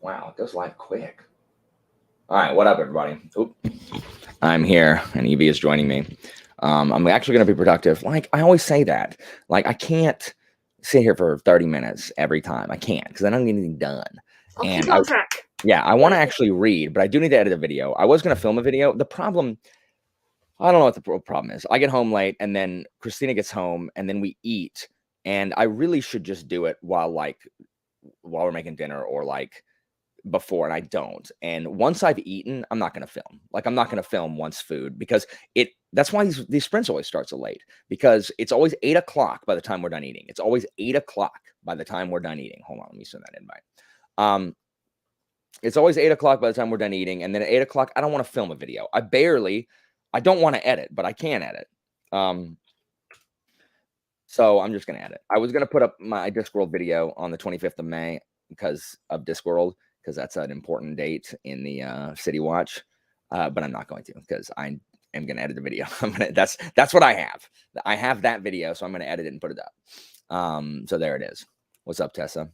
Wow, it goes live quick. All right, what up, everybody? Oop. I'm here, and Evie is joining me. I'm actually going to be productive. Like I always say that. Like I can't sit here for 30 minutes every time. I can't because I don't get anything done. I'll keep And you on track. I want to actually read, but I do need to edit a video. I was going to film a video. The problem, I don't know what the problem is. I get home late, and then Christina gets home, and then we eat. And I really should just do it while we're making dinner or like before, and I don't. And once I've eaten, I'm not going to film. Like I'm not going to film once food because that's why these sprints always start so late, because it's always 8 o'clock by the time we're done eating. It's always 8 o'clock by the time we're done eating. Hold on, let me send that invite. It's always 8 o'clock by the time we're done eating, and then at 8 o'clock, I don't want to film a video. I don't want to edit, but I can edit. So I'm just going to edit. I was going to put up my Discworld video on the 25th of May because of Discworld, because that's an important date in the City Watch. But I'm not going to, because I am going to edit the video. That's what I have. I have that video, so I'm going to edit it and put it up. So there it is. What's up, Tessa?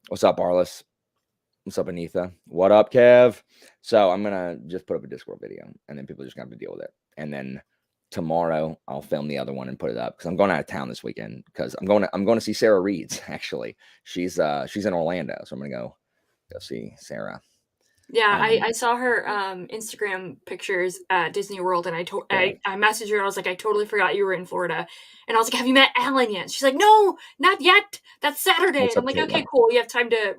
What's up, Arliss? What's up, Anitha? What up, Kev? So I'm going to just put up a Discworld video, and then people are just going to have to deal with it. And then tomorrow I'll film the other one and put it up, because I'm going out of town this weekend, because I'm going to see Sarah Reeds. Actually, she's in Orlando, so I'm going to go see Sarah. Yeah, I saw her Instagram pictures at Disney World, and I messaged her. I was like, I totally forgot you were in Florida, and I was like, have you met Alan yet? She's like, no, not yet. That's Saturday. And I'm like, okay, cool. You have time to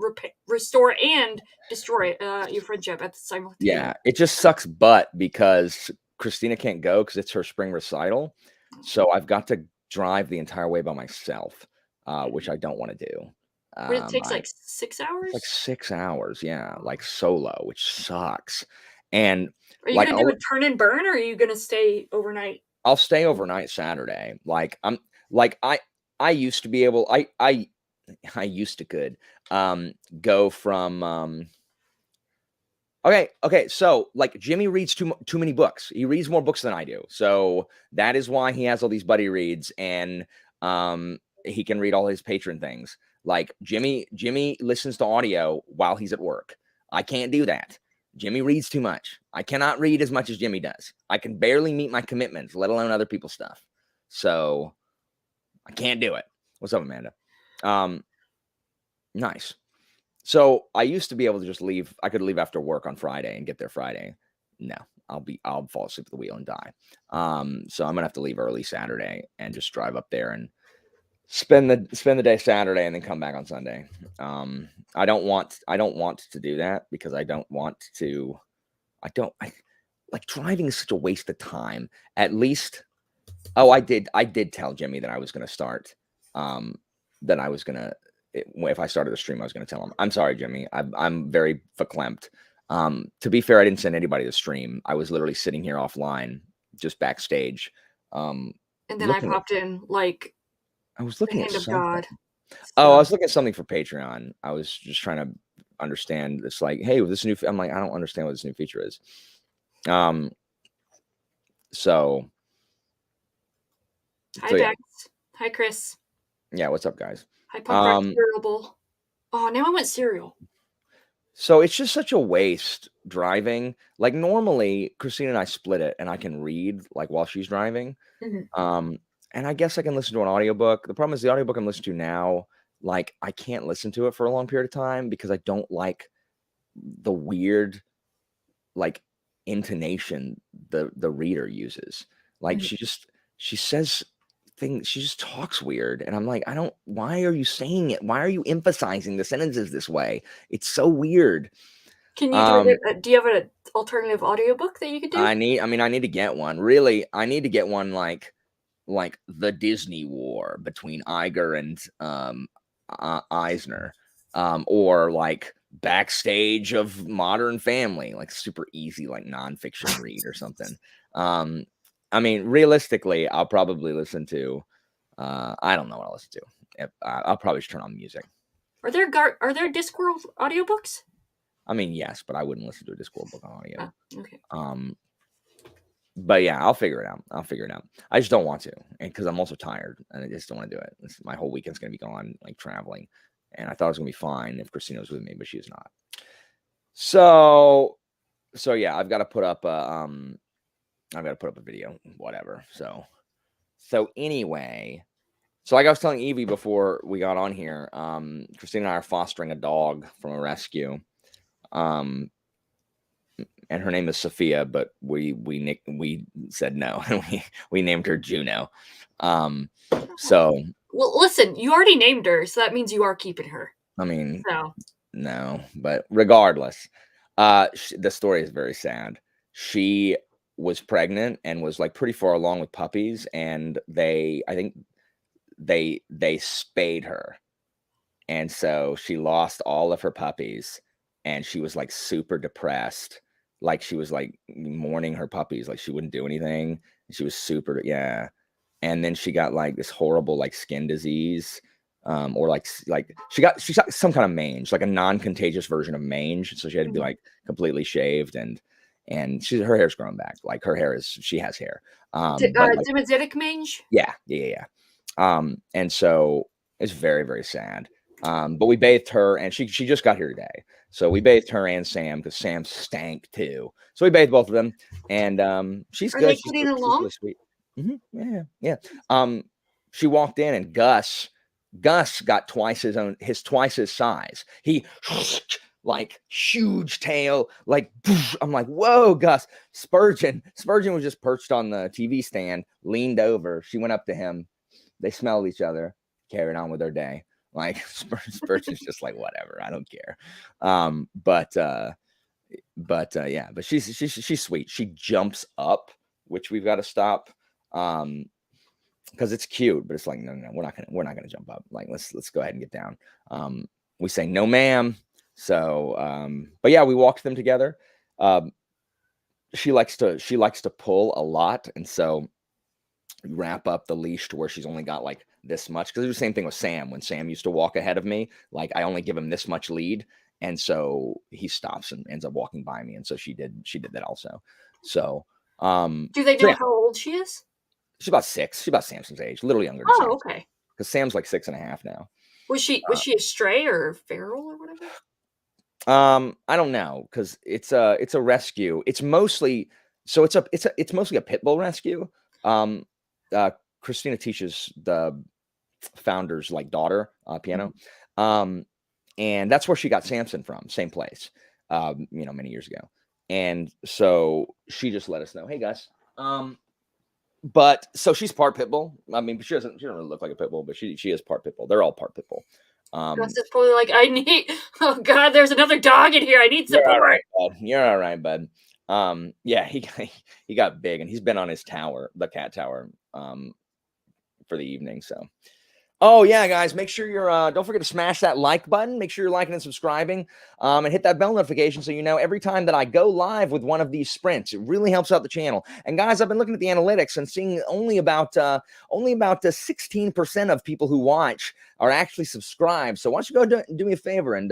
restore and destroy your friendship at the same time. Yeah, it just sucks butt because Christina can't go because it's her spring recital, so I've got to drive the entire way by myself, which I don't want to do. It takes like 6 hours? Like 6 hours, yeah, like solo, which sucks. And are you gonna do a turn and burn, or are you gonna stay overnight? I'll stay overnight Saturday. I used to be able, I used to could go from Okay. So like Jimmy reads too many books. He reads more books than I do. So that is why he has all these buddy reads, and he can read all his patron things. Like Jimmy listens to audio while he's at work. I can't do that. Jimmy reads too much. I cannot read as much as Jimmy does. I can barely meet my commitments, let alone other people's stuff. So I can't do it. What's up, Amanda? Nice. So I used to be able to just leave. I could leave after work on Friday and get there Friday. No, I'll fall asleep at the wheel and die. So I'm gonna have to leave early Saturday and just drive up there and spend the day Saturday and then come back on Sunday. I don't want to do that because I don't want to. I like driving is such a waste of time. At least, I did tell Jimmy that I was gonna start. That I was gonna. If I started the stream, I was going to tell him. I'm sorry, Jimmy. I'm very verklempt. To be fair, I didn't send anybody the stream. I was literally sitting here offline, just backstage. And then I popped in like I was looking at something. God. Oh, I was looking at something for Patreon. I was just trying to understand this. Like, hey, with this new, I'm like, I don't understand what this new feature is. So. Hi, Dex. Hi, Chris. Yeah, what's up, guys? I pumped cereal bowl. Oh, now I want cereal. So it's just such a waste driving. Like normally, Christina and I split it, and I can read like while she's driving. Mm-hmm. And I guess I can listen to an audiobook. The problem is the audiobook I'm listening to now, like I can't listen to it for a long period of time because I don't like the weird like intonation the reader uses. Like she says things, she just talks weird, and I'm like, why are you saying it? Why are you emphasizing the sentences this way? It's so weird. Can you do you have an alternative audiobook that you could do? I need to get one. Really, I need to get one like the Disney War between Iger and Eisner, or like Backstage of Modern Family, like super easy, like nonfiction read or something. I mean, realistically, I'll probably listen to. I don't know what I'll listen to. I'll probably just turn on music. Are there Discworld audiobooks? I mean, yes, but I wouldn't listen to a Discworld book on audio. Oh, okay. But yeah, I'll figure it out. I just don't want to, and because I'm also tired, and I just don't want to do it. My whole weekend's gonna be gone, like traveling, and I thought it was gonna be fine if Christina was with me, but she's not. So yeah, I've got to put up a video, whatever. So anyway, so like I was telling Evie before we got on here, Christina and I are fostering a dog from a rescue. And her name is Sophia, but we said no, and we named her Juno. So Well, listen, you already named her, so that means you are keeping her. I mean, So no, but regardless, the story is very sad. She was pregnant and was like pretty far along with puppies, and I think they spayed her, and so she lost all of her puppies, and she was like super depressed, like she was like mourning her puppies, like she wouldn't do anything. She was super, yeah. And then she got like this horrible like skin disease, or like she got some kind of mange, like a non-contagious version of mange, so she had to be like completely shaved, and her hair's grown back, like her hair is, she has hair, but like, Demodetic mange. yeah. And so it's very, very sad. But we bathed her, and she just got here today. So we bathed her and Sam, because Sam stank too. So we bathed both of them, and she's good. She's really sweet. Yeah. She walked in, and Gus got twice his size. He like huge tail, like I'm like, whoa, Gus. Spurgeon was just perched on the TV stand, leaned over. She went up to him. They smelled each other, carried on with their day. Like Spurgeon's just like, whatever, I don't care. Yeah, but she's sweet. She jumps up, which we've got to stop, because it's cute, but it's like, no, we're not gonna jump up. Like, let's go ahead and get down. We say no, ma'am. So, but yeah, we walked them together. She likes to pull a lot, and so wrap up the leash to where she's only got like this much, because it was the same thing with Sam. When Sam used to walk ahead of me, like I only give him this much lead, and so he stops and ends up walking by me, and so she did that also. So do they know how old she is? She's about 6. She's about Samson's age, a little younger than Sam. Okay, because Sam's like 6.5 now. Was she a stray or feral or whatever? I don't know, because it's a rescue. It's mostly it's mostly a pit bull rescue. Christina teaches the founder's like daughter piano, and that's where she got Samson from, same place, many years ago. And so she just let us know, hey guys, but so she's part pit bull. I mean, she doesn't really look like a pit bull, but she is part pit bull. They're all part pit bull. Gus is probably like, oh god, there's another dog in here, I need support. You're all right, bud. Yeah, he got big, and he's been on his tower, the cat tower, for the evening. So, oh yeah, guys, make sure you're don't forget to smash that like button. Make sure you're liking and subscribing, and hit that bell notification so you know every time that I go live with one of these sprints. It really helps out the channel. And guys, I've been looking at the analytics and seeing only about 16% of people who watch are actually subscribed. So why don't you go do me a favor and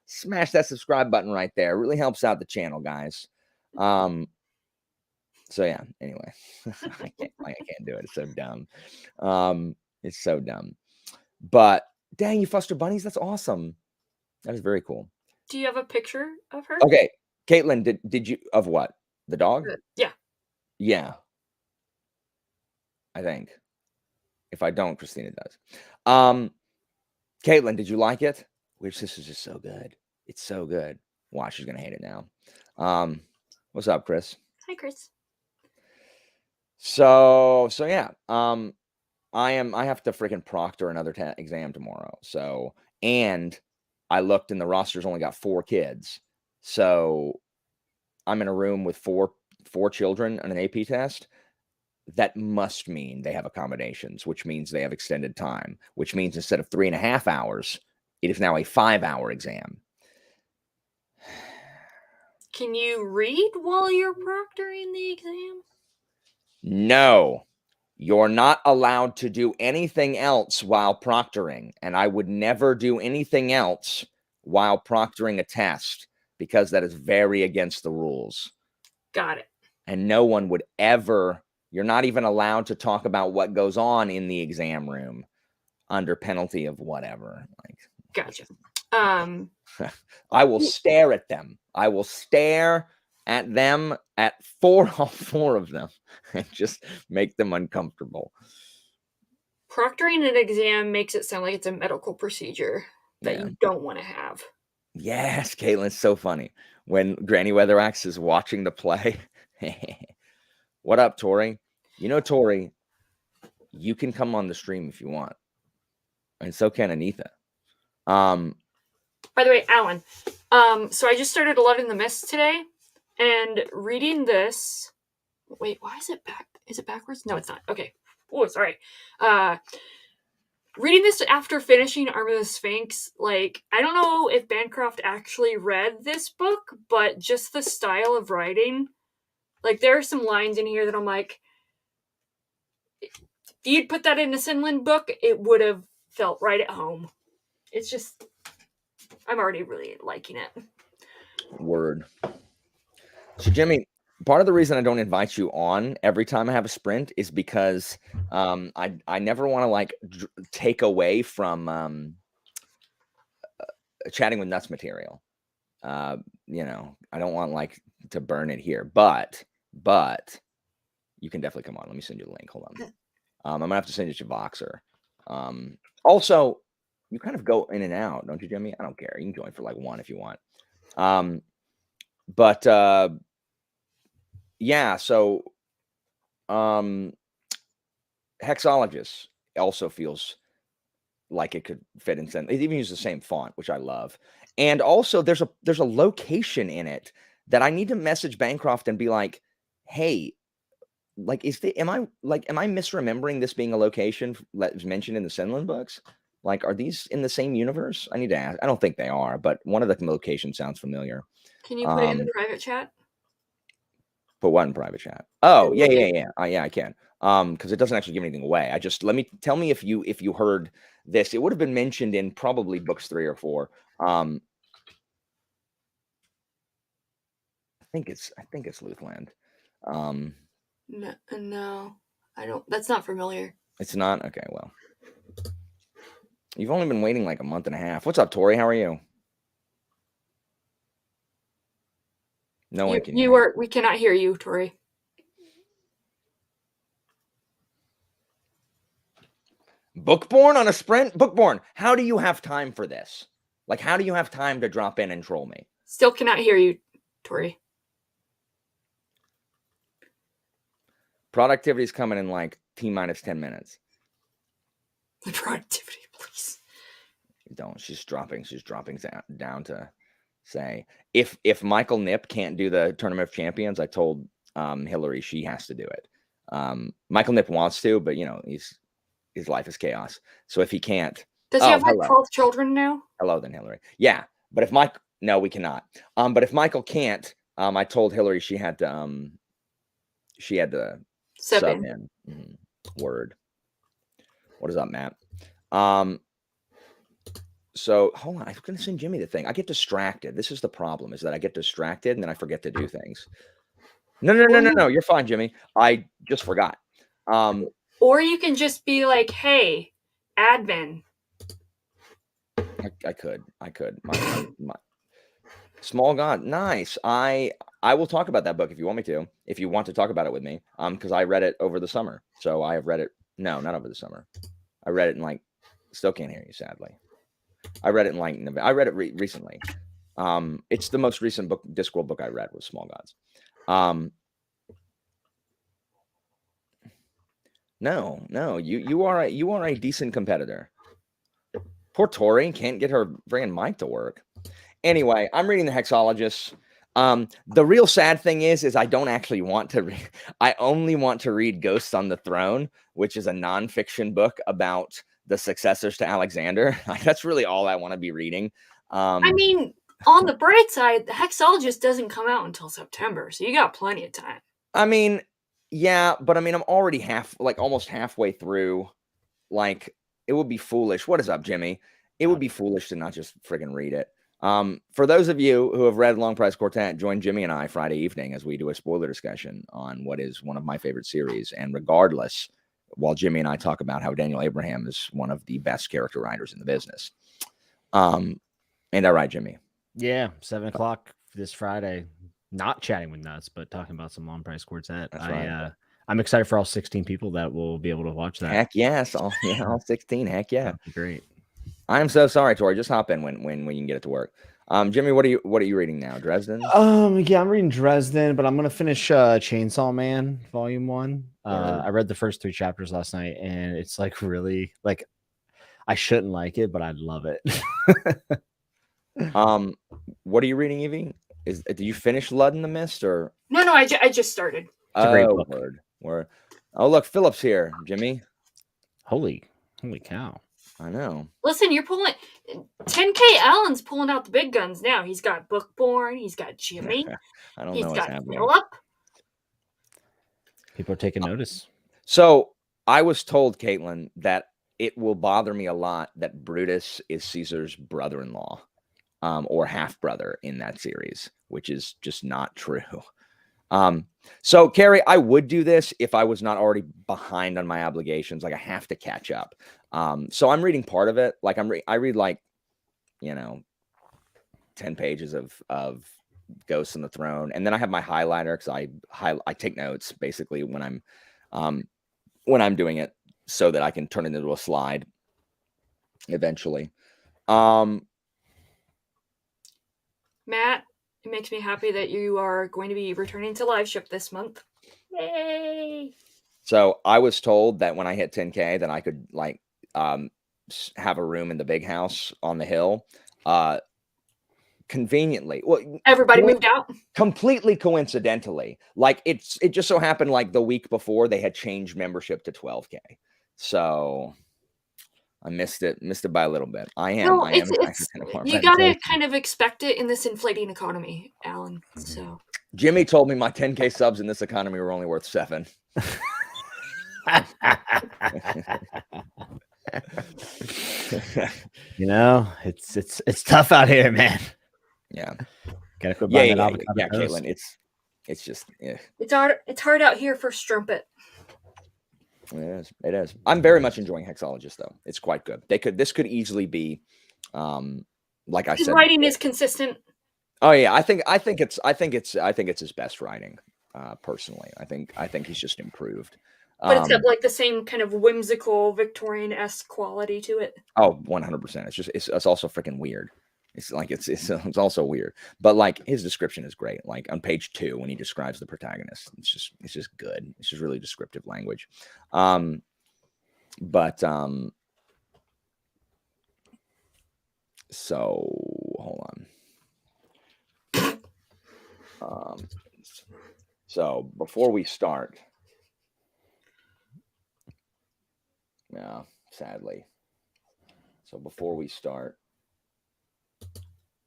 smash that subscribe button right there. It really helps out the channel, guys. So yeah, anyway, I can't do it. It's so dumb. It's so dumb. But dang, you foster bunnies. That's awesome. That is very cool. Do you have a picture of her? Okay. Caitlin, did you, of what? The dog? Yeah. Yeah. I think. If I don't, Christina does. Caitlin, did you like it? Which, this is just so good. It's so good. Watch, she's gonna hate it now. What's up, Chris? Hi, Chris. So yeah. I have to freaking proctor another exam tomorrow. So, and I looked, and the roster's only got 4 kids. So I'm in a room with four children on an AP test. That must mean they have accommodations, which means they have extended time, which means instead of 3.5 hours, it is now a 5-hour exam. Can you read while you're proctoring the exam? No. You're not allowed to do anything else while proctoring, and I would never do anything else while proctoring a test, because that is very against the rules. Got it. And no one would ever, you're not even allowed to talk about what goes on in the exam room under penalty of whatever. Like, gotcha. I will stare at them. I will stare at them, at all four of them, and just make them uncomfortable. Proctoring an exam makes it sound like it's a medical procedure that you don't want to have. Yes, Caitlin's so funny. When Granny Weatheraxe is watching the play. What up, Tori? You know, Tori, you can come on the stream if you want. And so can Anitha. By the way, Alan, so I just started Love in the Mist today, and reading this. Wait, why is it back? Is it backwards? No, it's not. Okay. Oh, sorry. Reading this after finishing Arm of the Sphinx, like, I don't know if Bancroft actually read this book, but just the style of writing, like, there are some lines in here that I'm like, if you'd put that in a Sinlin book, it would have felt right at home. It's just, I'm already really liking it. Word. So, Jimmy, part of the reason I don't invite you on every time I have a sprint is because I never want to like take away from chatting with nuts material. You know, I don't want like to burn it here, but you can definitely come on. Let me send you the link. Hold on. I'm gonna have to send it to Voxer. Also, you kind of go in and out, don't you, Jimmy? I don't care. You can join for like one if you want. But yeah, so Hexologist also feels like it could fit in. It even uses the same font, which I love. And also there's a location in it that I need to message Bancroft and be like, hey, like, am I misremembering this being a location that was mentioned in the Sinlin books? Like, are these in the same universe? I need to ask. I don't think they are, but one of the locations sounds familiar. Can you put it in the private chat? Put what in private chat? Oh, yeah. Yeah, I can. Because it doesn't actually give anything away. Tell me if you heard this. It would have been mentioned in probably books 3 or 4. I think it's Luthland. No, I don't. That's not familiar. It's not? Okay, well. You've only been waiting like a month and a half. What's up, Tori? How are you? No one can hear you. We cannot hear you, Tori. Bookborn on a sprint? Bookborn, how do you have time for this? Like, how do you have time to drop in and troll me? Still cannot hear you, Tori. Productivity's coming in like T-minus 10 minutes. The productivity, please. Don't. She's dropping down to say, if Michael Nip can't do the Tournament of Champions, I told Hillary she has to do it. Michael Nip wants to, but you know, his life is chaos. So if he can't, does he have like 12 children now? Hello, then Hillary. Yeah, but if no, we cannot. But if Michael can't, I told Hillary she had to sub in. Word. What is up, Matt? So hold on, I was going to send Jimmy the thing. I get distracted. This is the problem: is that I get distracted and then I forget to do things. No. You're fine, Jimmy. I just forgot. Or you can just be like, "Hey, admin." I could. My Small God, nice. I will talk about that book if you want me to. If you want to talk about it with me, because I read it over the summer. So I have read it. No, not over the summer. I read it in like. Still can't hear you, sadly. I read it in like. I read it recently. It's the most recent book, Discworld book I read was Small Gods. No, you are a decent competitor. Poor Tori can't get her friggin' mic to work. Anyway, I'm reading the Hexologist. The real sad thing is I don't actually want to read. I only want to read Ghosts on the Throne, which is a nonfiction book about the successors to Alexander. That's really all I want to be reading. I mean, on the bright side, the Hexologist doesn't come out until September, so you got plenty of time. I mean, yeah, but I mean, I'm already almost halfway through. Like, it would be foolish. What is up, Jimmy? It would be foolish to not just friggin' read it. For those of you who have read Long Price Quartet, join Jimmy and I Friday evening as we do a spoiler discussion on what is one of my favorite series. And regardless, while Jimmy and I talk about how Daniel Abraham is one of the best character writers in the business. And I right, Jimmy. Yeah, 7 o'clock this Friday. Not chatting with Nuts, but talking about some long price quartet. That's right. I'm excited for all 16 people that will be able to watch that. Heck yes, all 16. Heck yeah, that'd be great. I'm so sorry, Tori. Just hop in when you can get it to work. Jimmy, what are you reading now? Dresden? Yeah, I'm reading Dresden, but I'm gonna finish Chainsaw Man Volume 1. I read the first 3 chapters last night, and it's like really like I shouldn't like it, but I love it. What are you reading, Evie? Did you finish Lud in the Mist or No, I just started. It's a great book. Word. Oh, look, Philip's here, Jimmy. Holy cow. I know. Listen, you're pulling 10K Allen's pulling out the big guns now. He's got Bookborn, he's got Jimmy, I don't he's know what's got happening. Philip. People are taking notice. So I was told, Caitlin, that it will bother me a lot that Brutus is Caesar's brother-in-law, or half-brother in that series, which is just not true. So Carrie, I would do this if I was not already behind on my obligations. Like I have to catch up. So I'm reading part of it. Like I read like, 10 pages of Ghosts on the Throne, and then I have my highlighter because I take notes basically when I'm doing it so that I can turn it into a slide eventually. Matt, it makes me happy that you are going to be returning to Live Ship this month. Yay! So I was told that when I hit 10K, that I could have a room in the big house on the hill. Conveniently, well, everybody moved out. Completely coincidentally, like it just so happened like the week before they had changed membership to 12K. So I missed it by a little bit. You gotta kind of expect it in this inflating economy, Alan. So Jimmy told me my 10K subs in this economy were only worth 7. It's tough out here, man. Yeah. Gotta quit buying that Caitlin. It's just It's hard out here for Strumpet. It is. I'm very much enjoying Hexologist though. It's quite good. This could easily be, like I said, his writing is consistent. Oh yeah, I think it's his best writing. Personally, I think he's just improved. But it's got like the same kind of whimsical Victorian-esque quality to it. Oh, 100%. It's also freaking weird. It's also weird, but like his description is great. Like on page 2, when he describes the protagonist, it's just good. It's just really descriptive language. So hold on. So before we start, yeah, sadly. So before we start,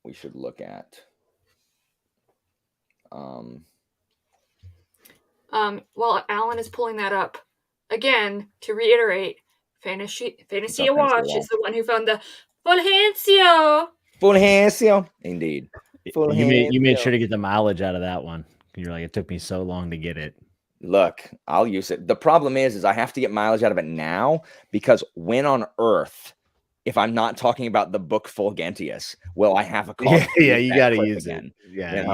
we should look at while Alan is pulling that up again, to reiterate, Fantasy Watch is the one who found the Fulgencio. Indeed. You made sure to get the mileage out of that one. You're like, it took me so long to get it. Look, I'll use it. The problem is I have to get mileage out of it now, because when on Earth, if I'm not talking about the book Fulgentius, will I have a call? Yeah, you got to use it. Yeah,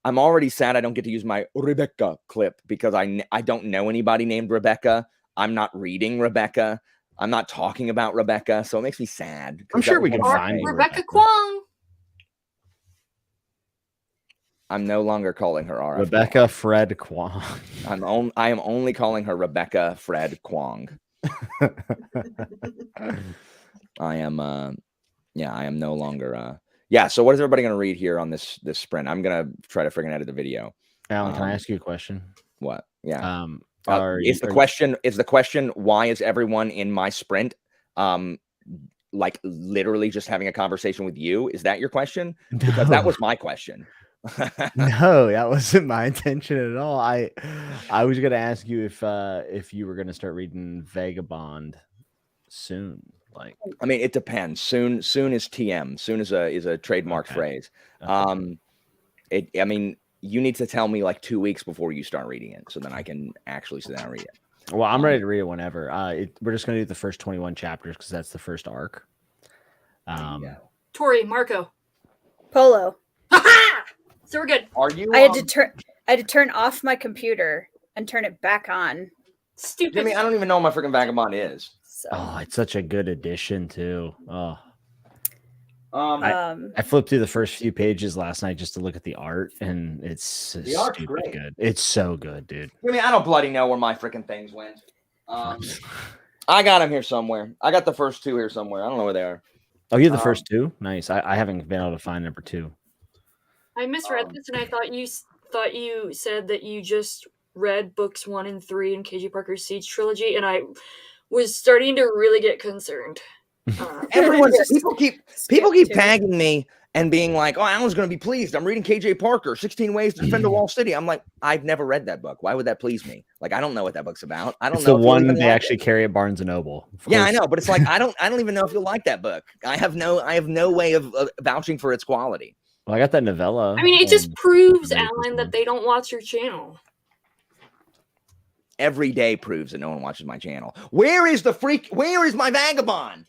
I'm already sad I don't get to use my Rebecca clip because I don't know anybody named Rebecca. I'm not reading Rebecca. I'm not talking about Rebecca, so it makes me sad. I'm sure we can find Rebecca Kwong. I'm no longer calling her RF Rebecca Kwong. Fred Kwong. I am only calling her Rebecca Fred Kwong. I am no longer so what is everybody going to read here on this sprint? I'm going to try to freaking edit the video. Alan, can I ask you a question? What? Yeah. Is the question why is everyone in my sprint like literally just having a conversation with you? Is that your question? Because that was my question. No, that wasn't my intention at all. I was going to ask you if you were going to start reading Vagabond soon. Like, I mean, it depends. Soon is TM. Soon is a trademark phrase. Okay. I mean, you need to tell me like 2 weeks before you start reading it, so then I can actually sit down and read it. Well, I'm ready to read it whenever. We're just going to do the first 21 chapters because that's the first arc. Tori, Marco. Polo. Ha! So we're good. Are you? I had to turn off my computer and turn it back on. Stupid. Jimmy, I don't even know what my freaking vagabond is. So, Oh, it's such a good addition too. Oh, um, I flipped through the first few pages last night just to look at the art, and it's The art's stupid great. good. It's so good, dude. Jimmy, I don't bloody know where my freaking things went. I got them here somewhere. I got the first two here somewhere. I don't know where they are. Oh, you have the first two? Nice. I haven't been able to find number 2. I misread this, and I thought you said that you just read books 1 and 3 in KJ Parker's Siege trilogy, and I was starting to really get concerned. Everyone, Just people keep skip to- tagging me and being like, "Oh, Alan's going to be pleased. I'm reading KJ Parker, 16 Ways to Defend a Wall City." I'm like, I've never read that book. Why would that please me? Like, I don't know what that book's about. I don't It's know. the if you'll one even they like actually it. carry at Barnes and Noble. Of Yeah, I course. know, but it's like I don't even know if you'll like that book. I have no way of vouching for its quality. Well, I got that novella. I mean, it just and- proves, Very Alan, good that one. they don't watch your channel. Every day proves that no one watches my channel. Where is my vagabond?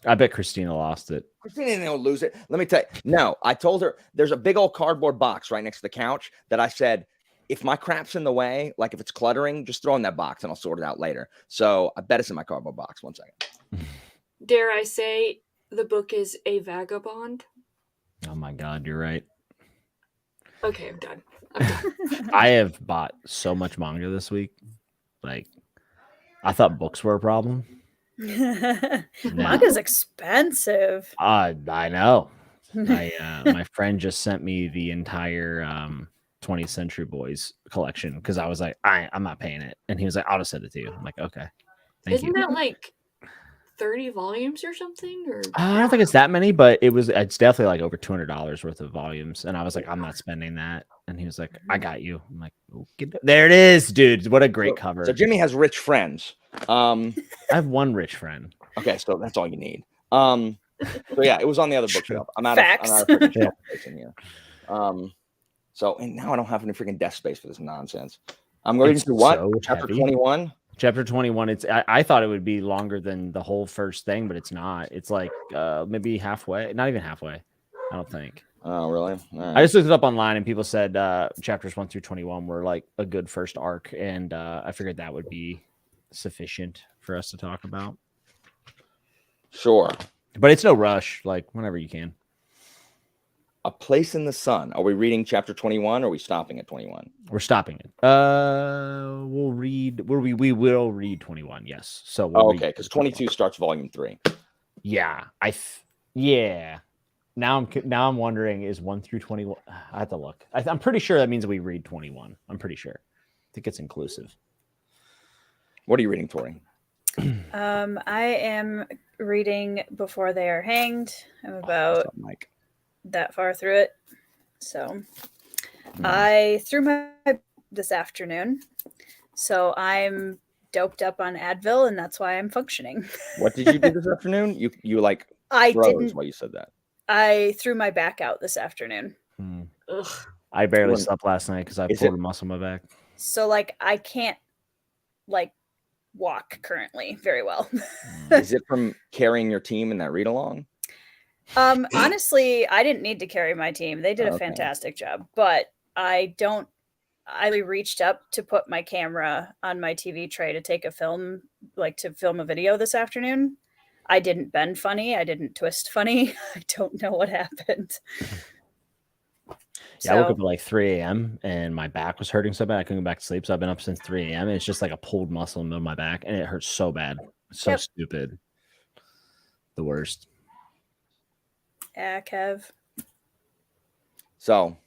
I bet Christina lost it. Christina didn't know lose it. Let me tell you. No, I told her there's a big old cardboard box right next to the couch that I said, if my crap's in the way, like if it's cluttering, just throw in that box and I'll sort it out later. So I bet it's in my cardboard box. 1 second. Dare I say the book is A Vagabond? Oh my God, you're right. Okay, I'm done. I'm done. I have bought so much manga this week. Like, I thought books were a problem. Manga's expensive. I know. My friend just sent me the entire 20th Century Boys collection because I was like, I'm not paying it, and he was like, I'll just send it to you. I'm like, okay, thank Isn't you. that like 30 volumes or something? Or I don't think it's that many, but it's definitely like over $200 worth of volumes. And I was like, I'm not spending that. And he was like, I got you. I'm like, okay. There it is, dude. What a great cover. So Jimmy has rich friends. I have one rich friend. Okay, so that's all you need. So yeah, it was on the other bookshelf. I'm out Facts. of freaking shelf space in here. So and now I don't have any freaking desk space for this nonsense. I'm going It's to what? so Chapter heavy. 21. Chapter 21. I thought it would be longer than the whole first thing, but it's not. It's like maybe halfway, not even halfway. I don't think. Oh, really? All right. I just looked it up online and people said chapters 1 through 21 were like a good first arc, and I figured that would be sufficient for us to talk about. Sure. But it's no rush, like whenever you can. A Place in the Sun. Are we reading chapter 21 or are we stopping at 21? We're stopping it. We'll read we will read 21, yes. So we'll read Okay, because 22 starts volume 3. Yeah. Yeah. Now I'm wondering, is 1 through 21? I have to look. I'm pretty sure that means we read 21. I'm pretty sure. I think it's inclusive. What are you reading, Tori? I am reading Before They Are Hanged. I'm about What's up, Mike? that far through it. So I threw my this afternoon. So I'm doped up on Advil, and that's why I'm functioning. What did you do this afternoon? You like I froze didn't. while you said that. I threw my back out this afternoon. ugh. I barely When- slept last night because I Is pulled it- a muscle in my back. So like I can't like walk currently very well. Is it from carrying your team in that read along? Honestly, I didn't need to carry my team. They did a Okay. fantastic job, but I reached up to put my camera on my TV tray to take a film, like to film a video this afternoon. I didn't bend funny. I didn't twist funny. I don't know what happened. Yeah, I woke up at like 3 a.m. and my back was hurting so bad I couldn't go back to sleep. So I've been up since 3 a.m. and it's just like a pulled muscle in the middle of my back and it hurts so bad. So Yep. stupid. The worst. Yeah, Kev. So,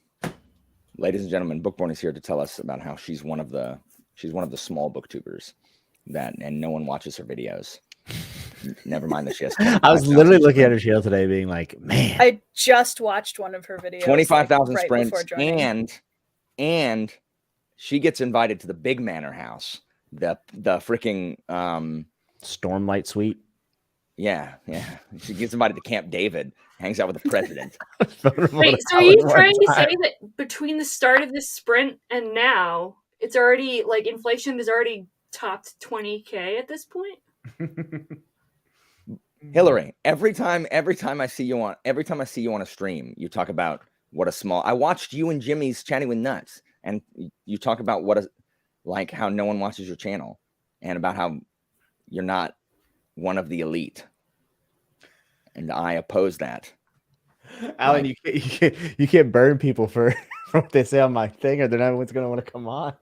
ladies and gentlemen, Bookborn is here to tell us about how she's one of the small booktubers and no one watches her videos. Never mind that she has. I was literally looking at her channel today being like, man. I just watched one of her videos. 25,000 right sprints, before joining. and she gets invited to the big manor house, the freaking Stormlight Suite. yeah. She gets invited to Camp David, hangs out with the president. Wait, so are you trying to say that between the start of this sprint and now, it's already like inflation has already topped 20K at this point? Hillary, every time I see you on a stream, you talk about I watched you and Jimmy's Chatting with Nuts, and you talk about like how no one watches your channel, and about how you're not one of the elite, and I oppose that. Alan, you can't burn people for what they say on my thing, or they're not going to want to come on.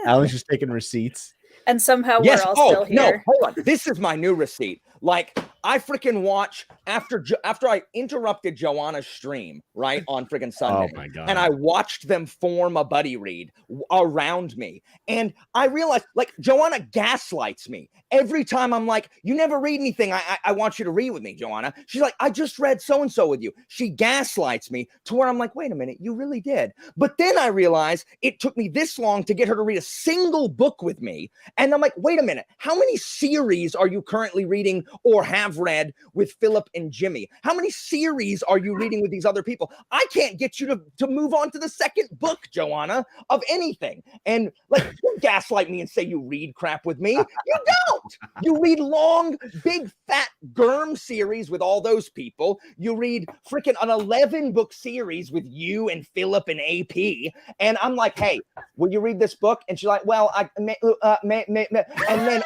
Alan's just taking receipts. And somehow Yes. we're all still here. No, hold on. This is my new receipt. Like, I freaking watch after I interrupted Joanna's stream, right, on freaking Sunday. Oh my God. And I watched them form a buddy read around me. And I realized, like, Joanna gaslights me. Every time I'm like, you never read anything. I want you to read with me, Joanna. She's like, I just read so-and-so with you. She gaslights me to where I'm like, wait a minute, you really did. But then I realized it took me this long to get her to read a single book with me. And I'm like, wait a minute, how many series are you currently reading or have read with Philip and Jimmy? How many series are you reading with these other people? I can't get you to move on to the second book, Joanna, of anything. And like, you gaslight me and say you read crap with me. You don't. You read long, big, fat Germ series with all those people. You read freaking an 11-book series with you and Philip and AP. And I'm like, hey, will you read this book? And she's like, well, and then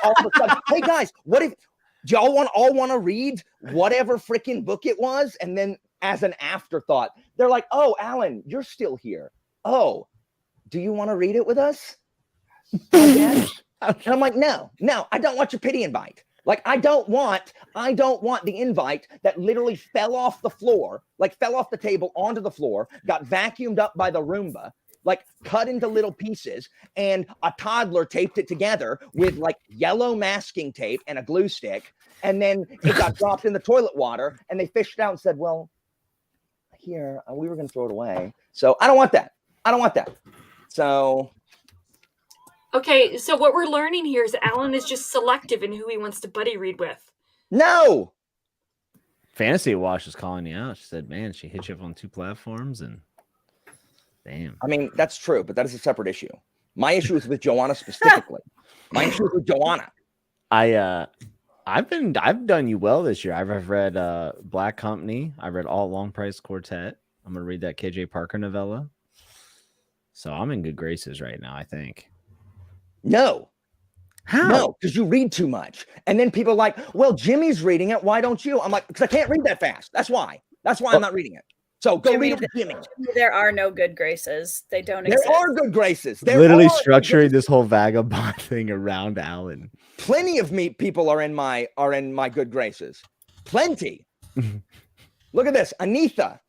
all of a sudden, hey guys, what if do y'all all want to read whatever freaking book it was? And then as an afterthought, they're like, oh, Alan, you're still here. Oh, do you want to read it with us? And I'm like, no, I don't want your pity invite. Like, I don't want the invite that literally fell off the floor, like fell off the table onto the floor, got vacuumed up by the Roomba, like cut into little pieces, and a toddler taped it together with like yellow masking tape and a glue stick. And then it got dropped in the toilet water, and they fished it out and said, well, here, we were going to throw it away. So I don't want that. So. Okay, so what we're learning here is Alan is just selective in who he wants to buddy read with. No. Fantasy Wash is calling you out. She said, man, she hit you up on 2 platforms, and damn. I mean, that's true, but that is a separate issue. My issue is with Joanna specifically. My issue is with Joanna. I've done you well this year. I've read Black Company. I read All Long Price Quartet. I'm gonna read that KJ Parker novella. So I'm in good graces right now, I think. No. How? No, because you read too much. And then people are like, well, Jimmy's reading it. Why don't you? I'm like, because I can't read that fast. That's why. I'm not reading it. So go read it with Jimmy. There are no good graces. They don't exist. There are good graces. Literally structuring this whole vagabond thing around Alan. Plenty of people are in my good graces. Plenty. Look at this. Anitha.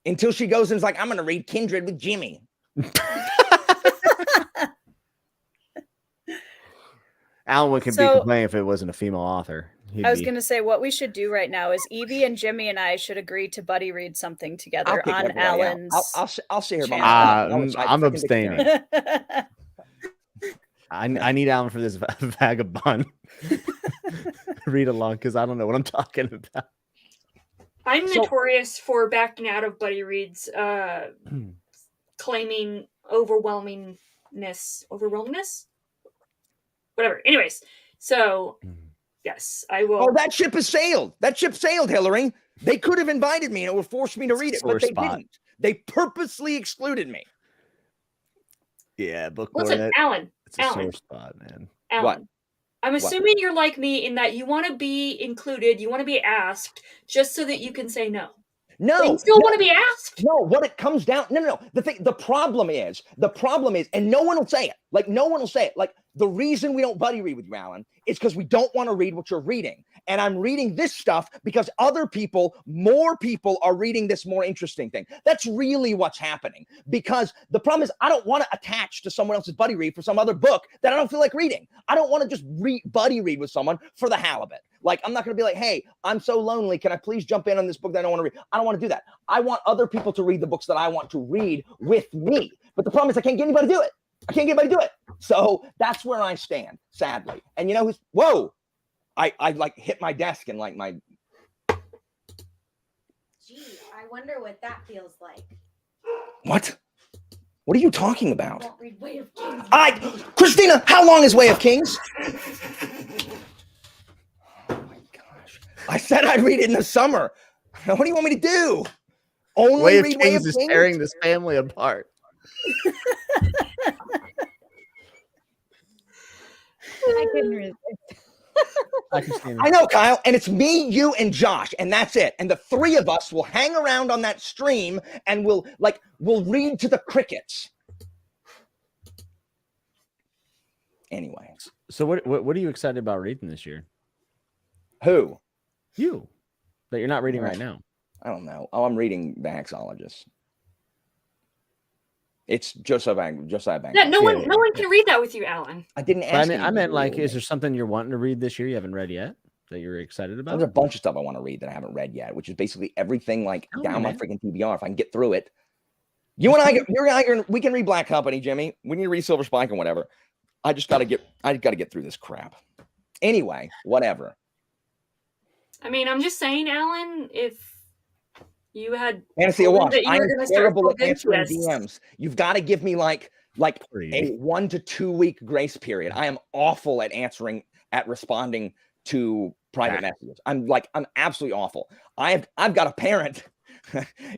Until she goes and is like, I'm going to read Kindred with Jimmy. Alan could be complaining if it wasn't a female author. I was going to say, what we should do right now is Evie and Jimmy and I should agree to buddy read something together on Alan's. I'll see her. I'm abstaining. I need Alan for this vagabond read along, because I don't know what I'm talking about. I'm notorious for backing out of buddy reads, claiming overwhelmingness. Whatever. Anyways, so yes, I will. Oh, that ship has sailed. Hillary. They could have invited me and it would force me to read it, but they didn't. They purposely excluded me. Yeah, book. Listen, Alan. It's a sore spot, man. Alan, what? I'm assuming you're like me in that you want to be included, you want to be asked, just so that you can say no. No, but you still want to be asked. No, what it comes down. No. The problem is, and no one will say it. Like, no one will say it. Like, the reason we don't buddy read with you, Alan, is because we don't want to read what you're reading. And I'm reading this stuff because more people are reading this more interesting thing. That's really what's happening. Because the problem is, I don't want to attach to someone else's buddy read for some other book that I don't feel like reading. I don't want to just buddy read with someone for the hell of it. Like, I'm not going to be like, hey, I'm so lonely. Can I please jump in on this book that I don't want to read? I don't want to do that. I want other people to read the books that I want to read with me. But the problem is I can't get anybody to do it. So that's where I stand, sadly. And you know who's, whoa, I like hit my desk and like my. Gee, I wonder what that feels like. What? What are you talking about? I won't read Way of Kings. Christina, how long is Way of Kings? Oh my gosh. I said I'd read it in the summer. What do you want me to do? Only Way of read Kings is tearing this family apart. I couldn't resist. I know, Kyle, and it's me, you, and Josh, and that's it. And the three of us will hang around on that stream, and we'll read to the crickets. Anyway, So what are you excited about reading this year? who? You that you're not reading right now. I don't know. Oh, I'm reading The Haxologist. It's Josiah Banks. Yeah, no one can read that with you, Alan. I didn't But ask. I meant anybody like, to is read there something you're wanting to read this year you haven't read yet that you're excited it. about? There's a bunch of stuff I want to read that I haven't read yet, which is basically everything like Tell down me, my man. freaking TBR. If I can get through it, you and I, we can read Black Company, Jimmy. We need to read Silver Spike and whatever. I gotta get through this crap. Anyway, whatever. I mean, I'm just saying, Alan, if you had Fantasy told me Awash. that you I were am gonna start terrible at full answering Pinterest. DMs. You've got to give me like a 1 to 2 week grace period. I am awful at responding to private messages. I'm absolutely awful. I've got a parent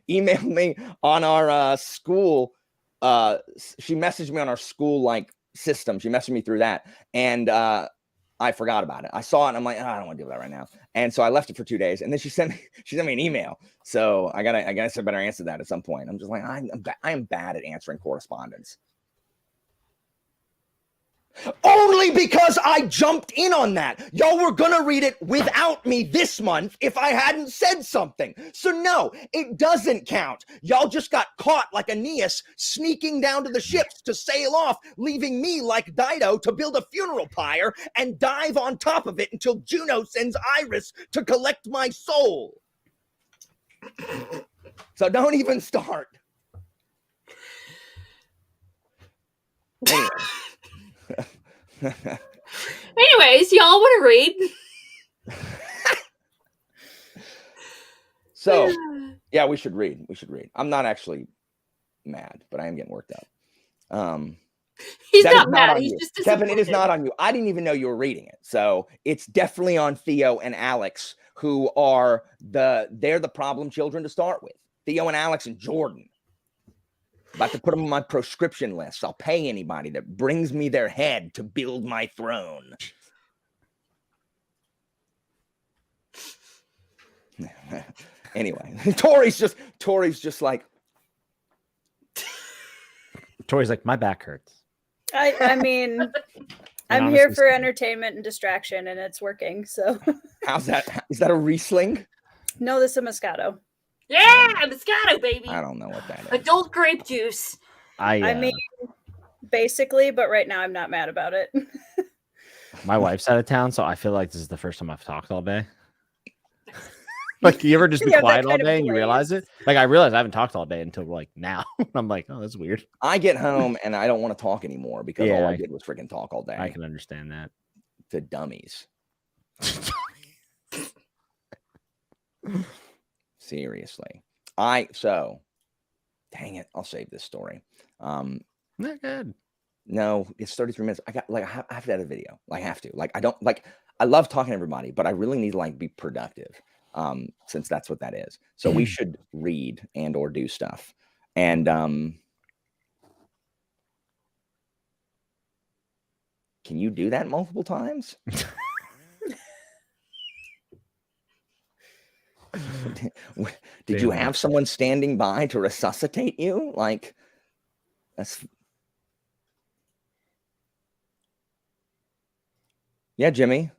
email me on our school. She messaged me on our school like system. She messaged me through that, and I forgot about it. I saw it, and I'm like, I don't want to do that right now. And so I left it for 2 days, and then she sent me an email. So I guess I better answer that at some point. I'm just like, I am bad at answering correspondence. Only because I jumped in on that. Y'all were gonna read it without me this month if I hadn't said something. So no, it doesn't count. Y'all just got caught like Aeneas sneaking down to the ships to sail off, leaving me like Dido to build a funeral pyre and dive on top of it until Juno sends Iris to collect my soul. So don't even start. Anyway. Anyways, y'all want to read? So yeah, we should read. I'm not actually mad, but I am getting worked up. He's That is not mad. on He's you. just Kevin, it is disappointed. not on you. I didn't even know you were reading it. So it's definitely on Theo and Alex, who are they're the problem children to start with. Theo and Alex and Jordan. About to put them on my proscription list. I'll pay anybody that brings me their head to build my throne. Anyway, Tori's just like, Tori's like, my back hurts. I mean, I'm honestly, here for same. entertainment and distraction, and it's working. So, how's that? Is that a Riesling? no, this is a Moscato. Yeah, Moscato, baby. I don't know what that is. Adult grape juice. I mean, basically, but right now I'm not mad about it. my wife's out of town, so I feel like this is the first time I've talked all day. Like, you ever just be Yeah, that quiet all kind of day and you blaze. realize it? Like, I realized I haven't talked all day until like now. I'm like, oh, that's weird. I get home and I don't want to talk anymore because all Yeah. I did was freaking talk all day I can understand that. to dummies. Seriously. Dang it, I'll save this story. Not good. No, it's 33 minutes. I have to edit a video. I have to. I love talking to everybody, but I really need to be productive. Since that's what that is. So we should read and or do stuff. And can you do that multiple times? Did you have someone standing by to resuscitate you? Like, that's. Yeah, Jimmy.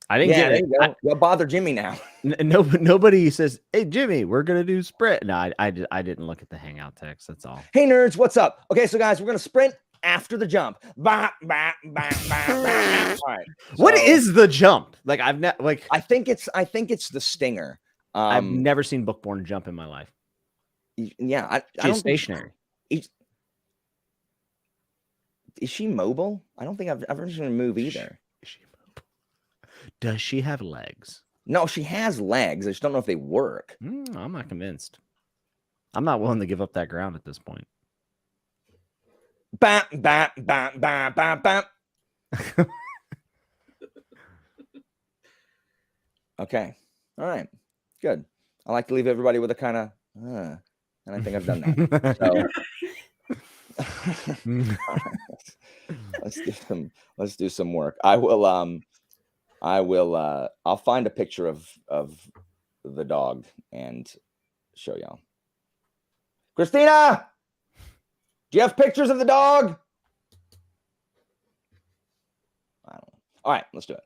I didn't get there it. you go. Well, bother Jimmy now. Nobody says, "Hey, Jimmy, we're gonna do sprint." No, I didn't look at the Hangout text. That's all. Hey, nerds, what's up? Okay, so guys, we're gonna sprint after the jump. Bah, bah, bah, bah, bah. All right. What so is the jump? Like, I think it's the stinger. I've never seen Bookborn jump in my life. Yeah, I She's don't stationary. think is she mobile? I don't think I've ever seen her move either. Is she mobile? Does she have legs? No, she has legs. I just don't know if they work. I'm not convinced. I'm not willing to give up that ground at this point. Bam, bam, bam, bam, bam, bam. Okay. All right, good. I like to leave everybody with a kind of, and I think I've done that. So let's do some work. I'll find a picture of the dog and show y'all. Christina, do you have pictures of the dog? I don't know. All right, let's do it.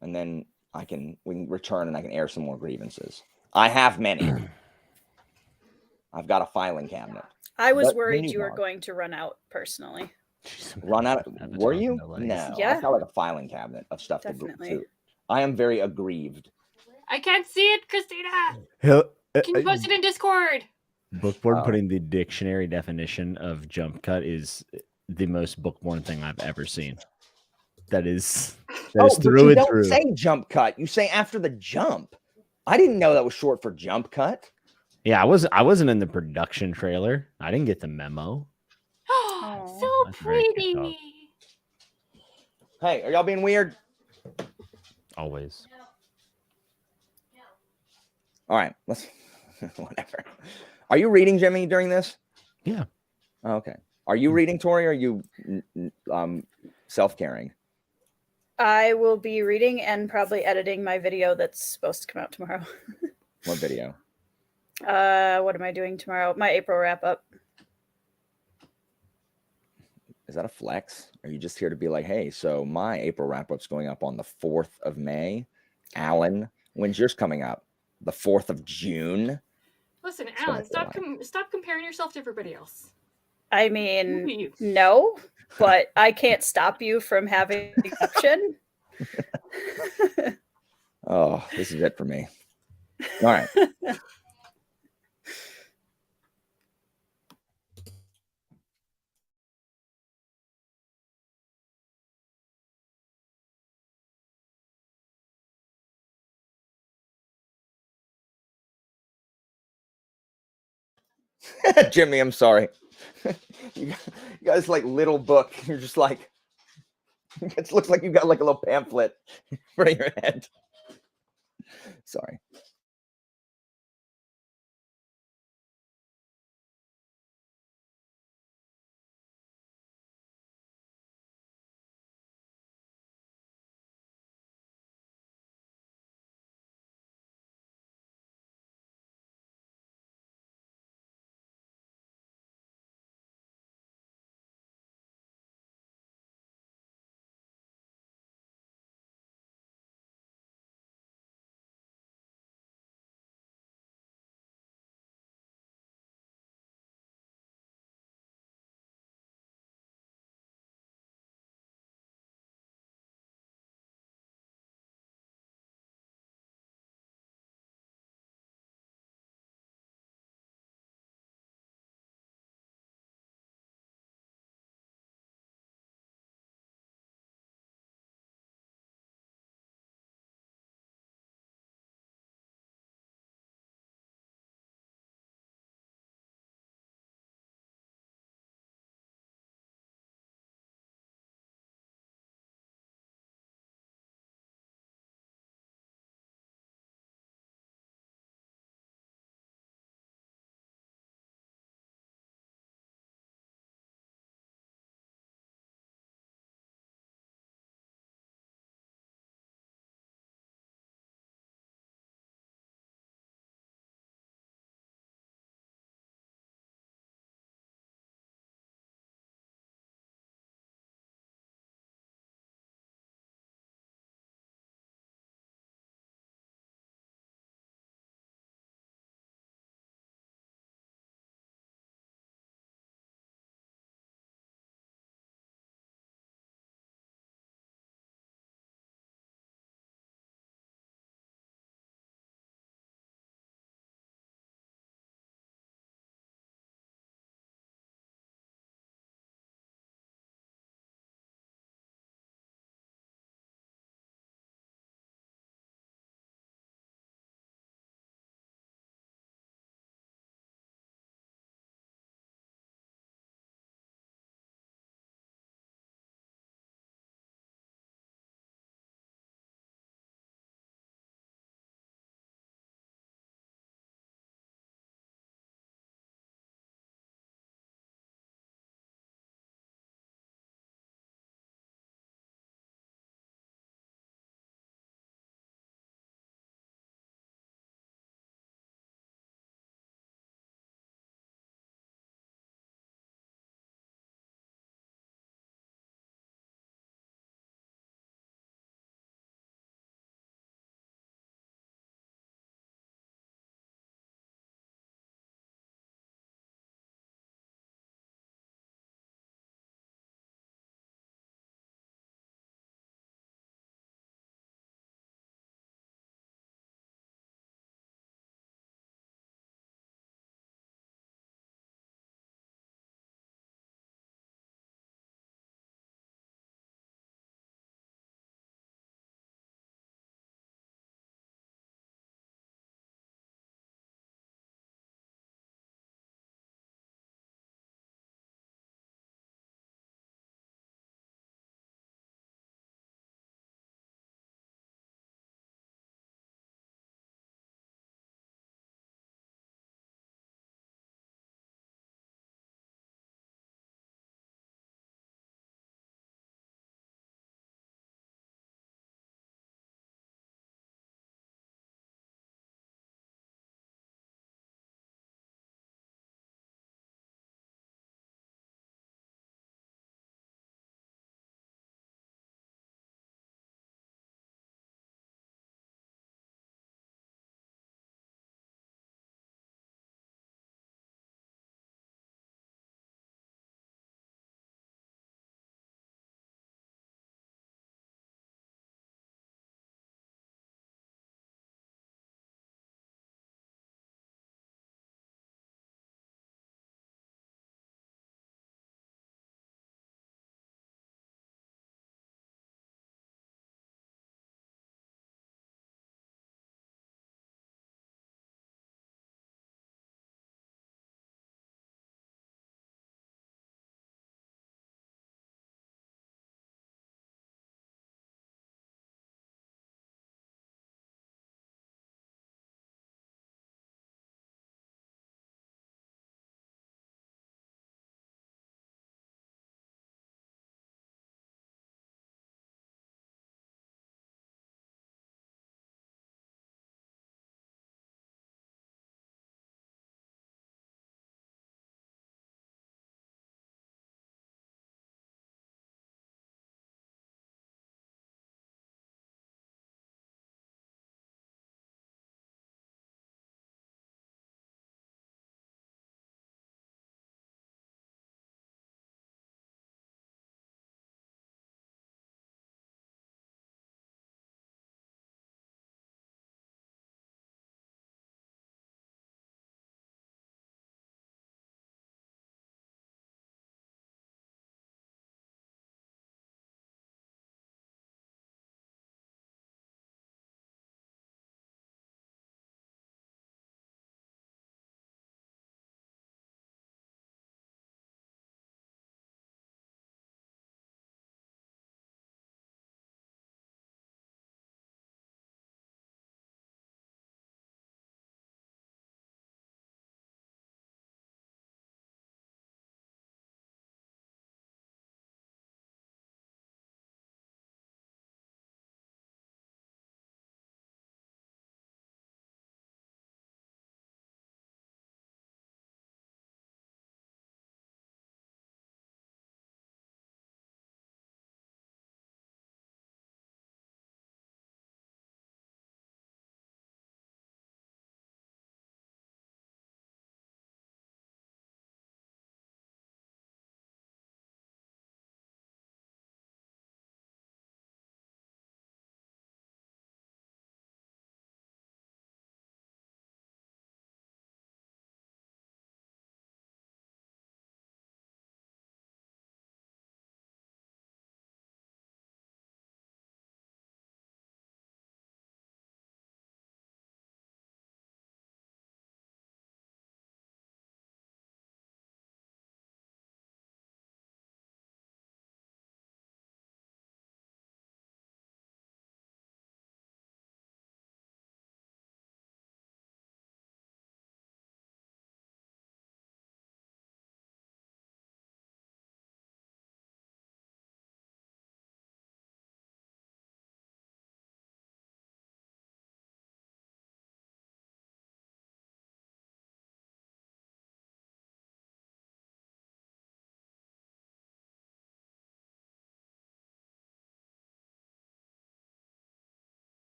And then we can return and I can air some more grievances. I have many. I've got a filing cabinet. I was But worried menu you were dog. going to run out personally. Run out. Were you? Delays. No. Yeah. I've got like a filing cabinet of stuff Definitely. to. I am very aggrieved. I can't see it, Christina. Can you post it in Discord? Bookborn Oh. putting the dictionary definition of jump cut is the most bookborn thing I've ever seen. That is But through you and don't through. say jump cut. You say after the jump. I didn't know that was short for jump cut. Yeah, I wasn't in the production trailer. I didn't get the memo. So That's a very cute dog. pretty. Hey, are y'all being weird? Always. All right, let's whatever. Are you reading, Jimmy, during this? Yeah. Oh, okay. Are you reading, Tori? Or are you self-caring? I will be reading and probably editing my video that's supposed to come out tomorrow. What video? What am I doing tomorrow? My April wrap up. Is that a flex? Are you just here to be like, hey, so my April wrap-up's going up on the 4th of May. Alan, when's yours coming up? The 4th of June? Listen, what Alan, I feel stop comparing yourself to everybody else. I Look mean, at you. no, but I can't stop you from having the option. Oh, this is it for me. All right. Jimmy, I'm sorry. You guys like little book. You're just like, it looks like you got like a little pamphlet for your head. Sorry.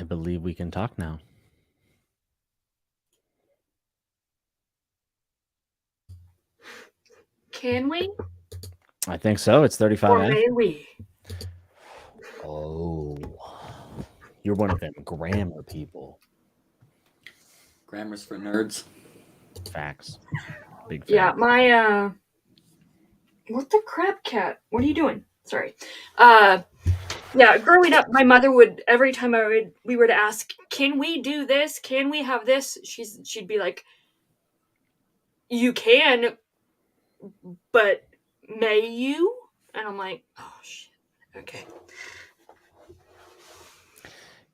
believe we can talk now. Can we? I think so. It's 35 Or after. may we? Oh, you're one of them grammar people. Grammar's for nerds. Facts. Big facts. Yeah, my what the crap, cat? What are you doing? Sorry. Yeah, growing up, my mother would every time we were to ask, "Can we do this? Can we have this?" She'd be like, "You can, but may you?" And I'm like, "Oh shit. Okay."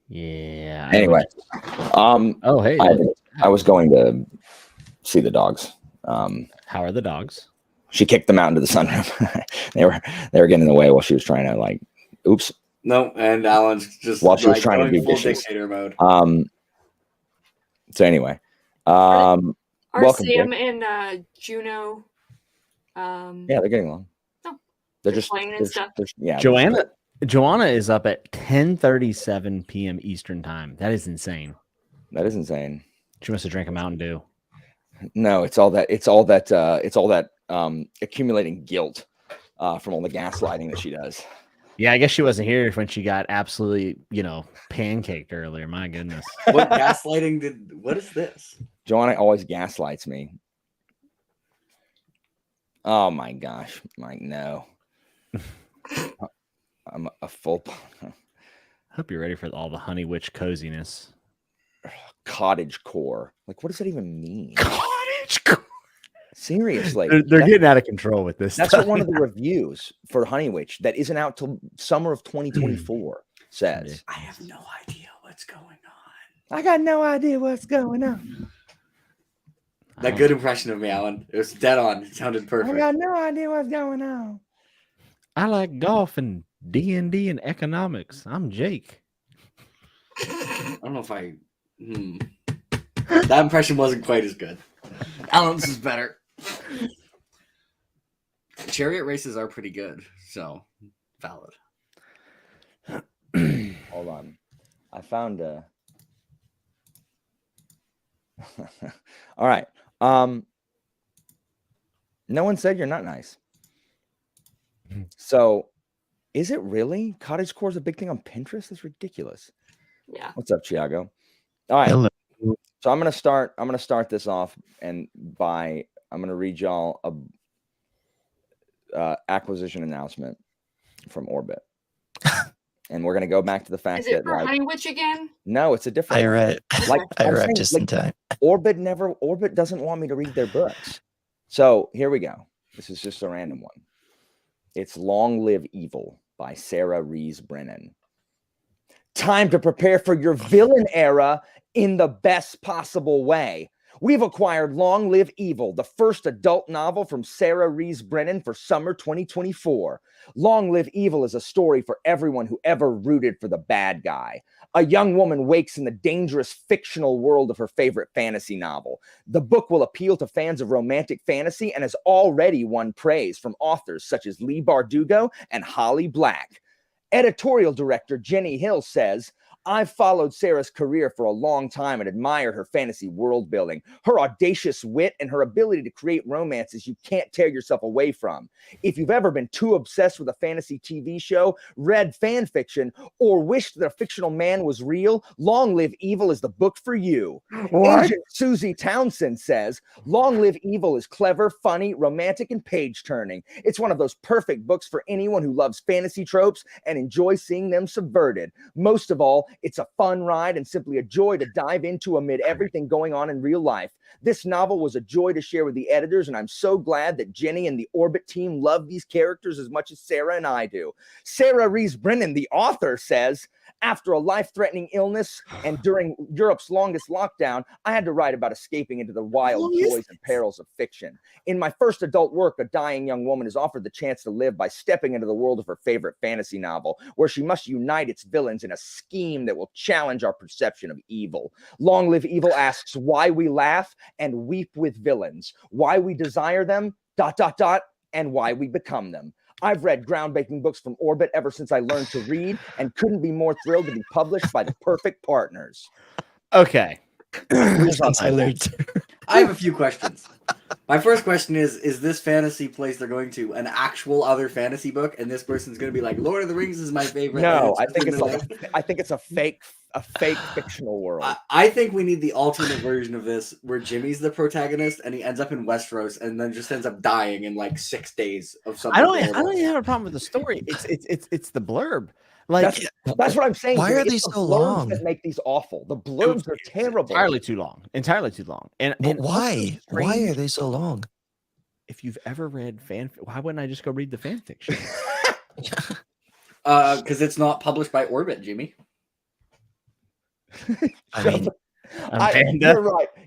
Yeah. Anyway, Oh, hey. I was going to see the dogs. How are the dogs? She kicked them out into the sunroom. they were getting in the way while she was trying to like, oops. No, and Alan's just While she was trying to going do full dishes. dictator mode. So anyway, Are welcome, Sam Dick. and Juno? Yeah, they're getting along. Oh, They're they're just playing and stuff. Yeah, Joanna is up at 10:37 p.m. Eastern time. That is insane. that is insane. She must have drank a Mountain Dew. No, it's all that accumulating guilt from all the gaslighting that she does. Yeah, I guess she wasn't here when she got absolutely, pancaked earlier. My goodness. What gaslighting what is this? Joanna always gaslights me. Oh my gosh, Mike, no. I'm a full Hope you're ready for all the honey witch coziness. cottage core. Like, what does that even mean? Cottage core. Seriously, They're getting out of control with this. that's stuff. what one of the reviews for Honey Witch that isn't out till summer of 2024 says. I have no idea what's going on. I got no idea what's going on. That good impression of me, Alan. It was dead on. It sounded I perfect. got no idea what's going on. I like golf and D&D and economics. I'm Jake. I don't know if that impression wasn't quite as good. Alan's is better. Chariot races are pretty good, so valid. Hold on. I found a. All right. No one said you're not nice. So, is it really? Cottage core is a big thing on Pinterest? That's ridiculous. Yeah. What's up, Chiago? All right. Hello. So I'm gonna start this off I'm gonna read y'all a acquisition announcement from Orbit. And we're gonna go back to the fact Is it that for Honey Witch again? no, it's a different I read. like I I'm read saying, just in like, time. Orbit doesn't want me to read their books. So here we go. This is just a random one. It's Long Live Evil by Sarah Rees Brennan. Time to prepare for your villain era in the best possible way. We've acquired Long Live Evil, the first adult novel from Sarah Rees Brennan for summer 2024. Long Live Evil is a story for everyone who ever rooted for the bad guy. A young woman wakes in the dangerous fictional world of her favorite fantasy novel. The book will appeal to fans of romantic fantasy and has already won praise from authors such as Lee Bardugo and Holly Black. Editorial director Jenny Hill says, I've followed Sarah's career for a long time and admired her fantasy world building, her audacious wit, and her ability to create romances you can't tear yourself away from. If you've ever been too obsessed with a fantasy TV show, read fan fiction, or wished that a fictional man was real, Long Live Evil is the book for you. Agent Susie Townsend says, Long Live Evil is clever, funny, romantic, and page-turning. It's one of those perfect books for anyone who loves fantasy tropes and enjoys seeing them subverted. Most of all, it's a fun ride and simply a joy to dive into amid everything going on in real life. This novel was a joy to share with the editors, and I'm so glad that Jenny and the Orbit team love these characters as much as Sarah and I do. Sarah Rees Brennan, the author, says, after a life-threatening illness and during Europe's longest lockdown, I had to write about escaping into the wild joys and perils of fiction. In my first adult work, a dying young woman is offered the chance to live by stepping into the world of her favorite fantasy novel, where she must unite its villains in a scheme that will challenge our perception of evil. Long Live Evil asks why we laugh and weep with villains, why we desire them, ... and why we become them. I've read groundbreaking books from Orbit ever since I learned to read and couldn't be more thrilled to be published by the perfect partners. Okay. Since I learned. I have a few questions. My first question is this fantasy place they're going to an actual other fantasy book, and this person's going to be like, Lord of the Rings is my favorite? No, and I think it's in the like middle. I think it's a fake fictional world. I think we need the alternate version of this where Jimmy's the protagonist and he ends up in Westeros and then just ends up dying in like 6 days of something. I don't horrible. even have a problem with the story. It's the blurb. Like That's what I'm saying. Why Jimmy. are they It's the so blurbs long? That make these awful. The blurbs are terrible. entirely too long. Entirely too long. And But also why? Why strange- are they so long? If you've ever read why wouldn't I just go read the fan fiction? Because it's not published by Orbit, Jimmy. I mean, Panda.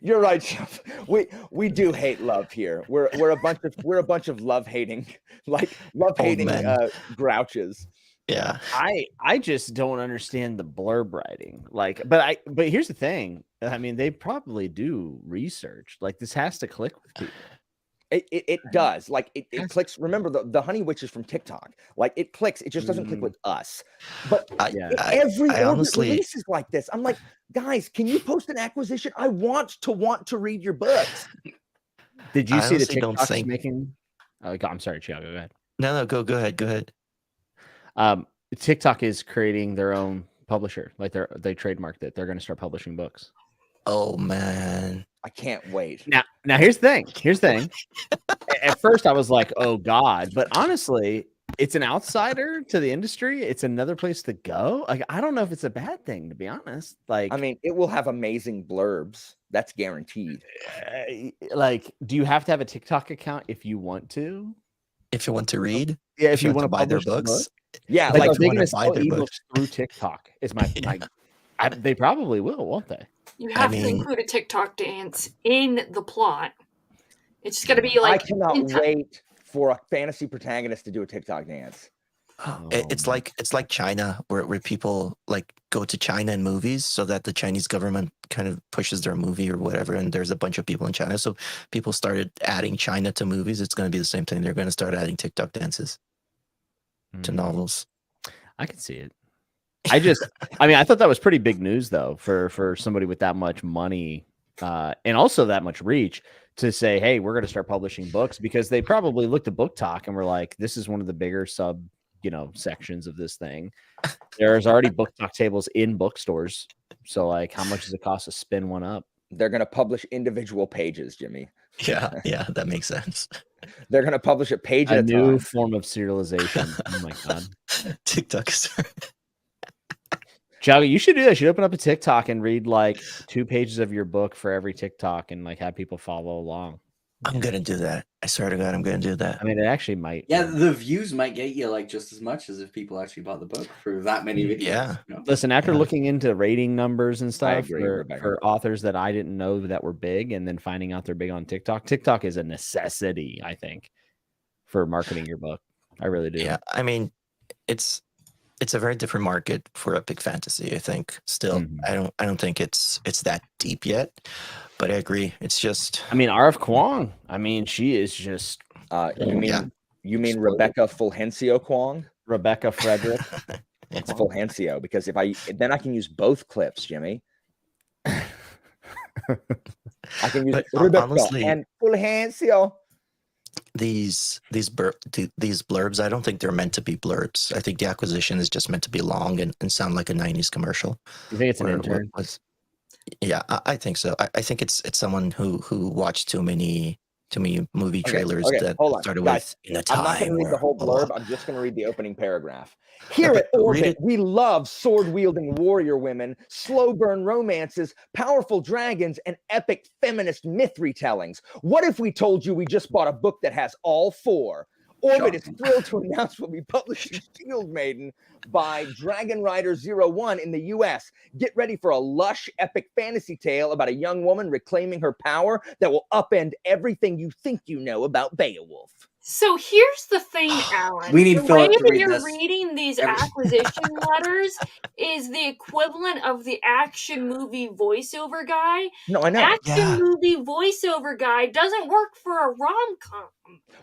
You're right, Jeff. We do hate love here. We're a bunch of love hating men. grouches. yeah. I just don't understand the blurb writing. Like, but here's the thing. I mean, they probably do research. Like, this has to click with people. It does. Like it clicks. Remember the Honey Witch is from TikTok. Like it clicks. It just doesn't click with us. But Yeah. every I Orbit honestly- release is like this. I'm like, guys, can you post an acquisition? I want to read your books. Did you I see the honestly don't TikTok think- making? I'm sorry, Chiago. Go ahead. No, go ahead. TikTok is creating their own publisher. Like they trademarked it. They're going to start publishing books. Oh man. I can't wait. Now here's the thing. At first I was like, oh God, but honestly, it's an outsider to the industry. It's another place to go. Like, I don't know if it's a bad thing, to be honest. Like, I mean, it will have amazing blurbs. That's guaranteed. like, do you have to have a TikTok account if you want to? If you want to read, Yeah, if you want to buy their publish the books, book? Yeah, Like, like are they wanna going to buy sell their ebooks books. through TikTok? Is my Yeah. they probably will, won't they? You have to mean- include a TikTok dance in the plot. It's just got to be I like cannot in ti- wait for a fantasy protagonist to do a TikTok dance. it's like China, where people like go to China in movies, so that the Chinese government kind of pushes their movie or whatever, and there's a bunch of people in China, so people started adding China to movies. It's going to be the same thing. They're going to start adding TikTok dances to novels. I can see it. I thought that was pretty big news though for somebody with that much money and also that much reach to say, hey, we're going to start publishing books, because they probably looked at Book Talk and were like, this is one of the bigger sections of this thing. There's already Book Talk tables in bookstores. So like, how much does it cost to spin one up? They're going to publish individual pages, Jimmy. Yeah, that makes sense. They're going to publish a page A at a new time. form of serialization. Oh my God. TikTok. Chaga, you should do that. You should open up a TikTok and read like 2 pages of your book for every TikTok and like have people follow along. I'm gonna do that. I swear to God, I'm gonna do that. I mean, it actually might. Yeah, the views might get you like just as much as if people actually bought the book for that many videos. Yeah. you know? Listen, after Yeah. looking into rating numbers and stuff agree, for Rebecca. authors that I didn't know that were big, and then finding out they're big on TikTok, TikTok is a necessity, I think, for marketing your book. I really do. Yeah, I mean, it's a very different market for epic fantasy. I think still, Mhm. I don't think it's that deep yet, but I agree. It's just I mean, R.F. Kwong. I mean, she is just You mean Rebecca Fulgencio Kwong? Rebecca Frederick. It's Fulgencio, because then I can use both clips, Jimmy. I can use But, Rebecca honestly- and Fulgencio. these blurbs. I don't think they're meant to be blurbs. I think the acquisition is just meant to be long and sound like a '90s commercial. You think it's an Where- intern? Yeah, I think so. I think it's someone who watched too many movie Okay, trailers okay, that hold on, started guys. with in a I'm not going time. to read the where whole blah, blah, blurb. I'm just going to read the opening paragraph. Yeah, Here at but read Orbit, it. we love sword-wielding warrior women, slow burn romances, powerful dragons, and epic feminist myth retellings. What if we told you we just bought a book that has all 4? Orbit is thrilled to announce we'll be publishing Shield Maiden by Dragon Rider 01 in the US. Get ready for a lush, epic fantasy tale about a young woman reclaiming her power that will upend everything you think you know about Beowulf. So here's the thing, Alan. We need the Philip way to that read you're this. reading these Every- acquisition letters is the equivalent of the action movie voiceover guy. No, I know. Action Yeah. movie voiceover guy doesn't work for a rom-com.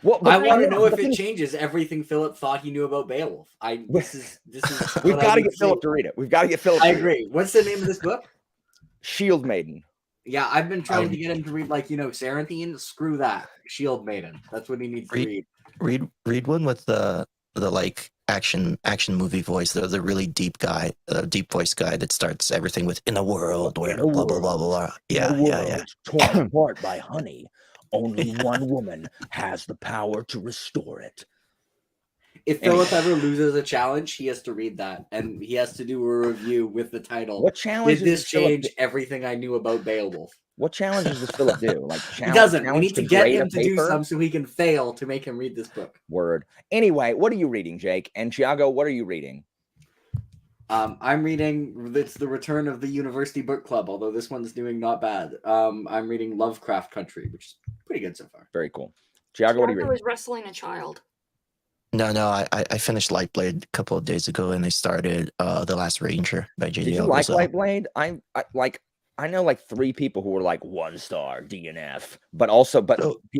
Well, I but want to yeah, know if the it thing- changes everything Philip thought he knew about Beowulf. This is We've what I got to need get see. Philip to read it. We've got to get Philip. I to read it. agree. What's the name of this book? Shield Maiden. Yeah, I've been trying to get him to read Saranthine. Screw that. Shield Maiden. That's what he needs to read. Read one with the like action movie voice, the really deep voice guy that starts everything with "in a world where blah blah blah blah." Yeah. Torn apart by honey. Only one woman has the power to restore it. If Philip ever loses a challenge, he has to read that, and he has to do a review with the title. What challenge? Did this change everything I knew about Beowulf? What challenges does Philip do? Like He doesn't. We challenge need to get grade him a to do paper? some so he can fail to make him read this book. Word. Anyway, what are you reading, Jake? And Thiago, what are you reading? I'm reading. It's the return of the University Book Club, although this one's doing not bad. I'm reading Lovecraft Country, which is pretty good so far. Very cool. Thiago, what are you I reading? was wrestling a child. No, I finished Lightblade a couple of days ago, and I started The Last Ranger by J.D. Did you like Alberto. Lightblade? I know like 3 people who were like 1-star DNF, but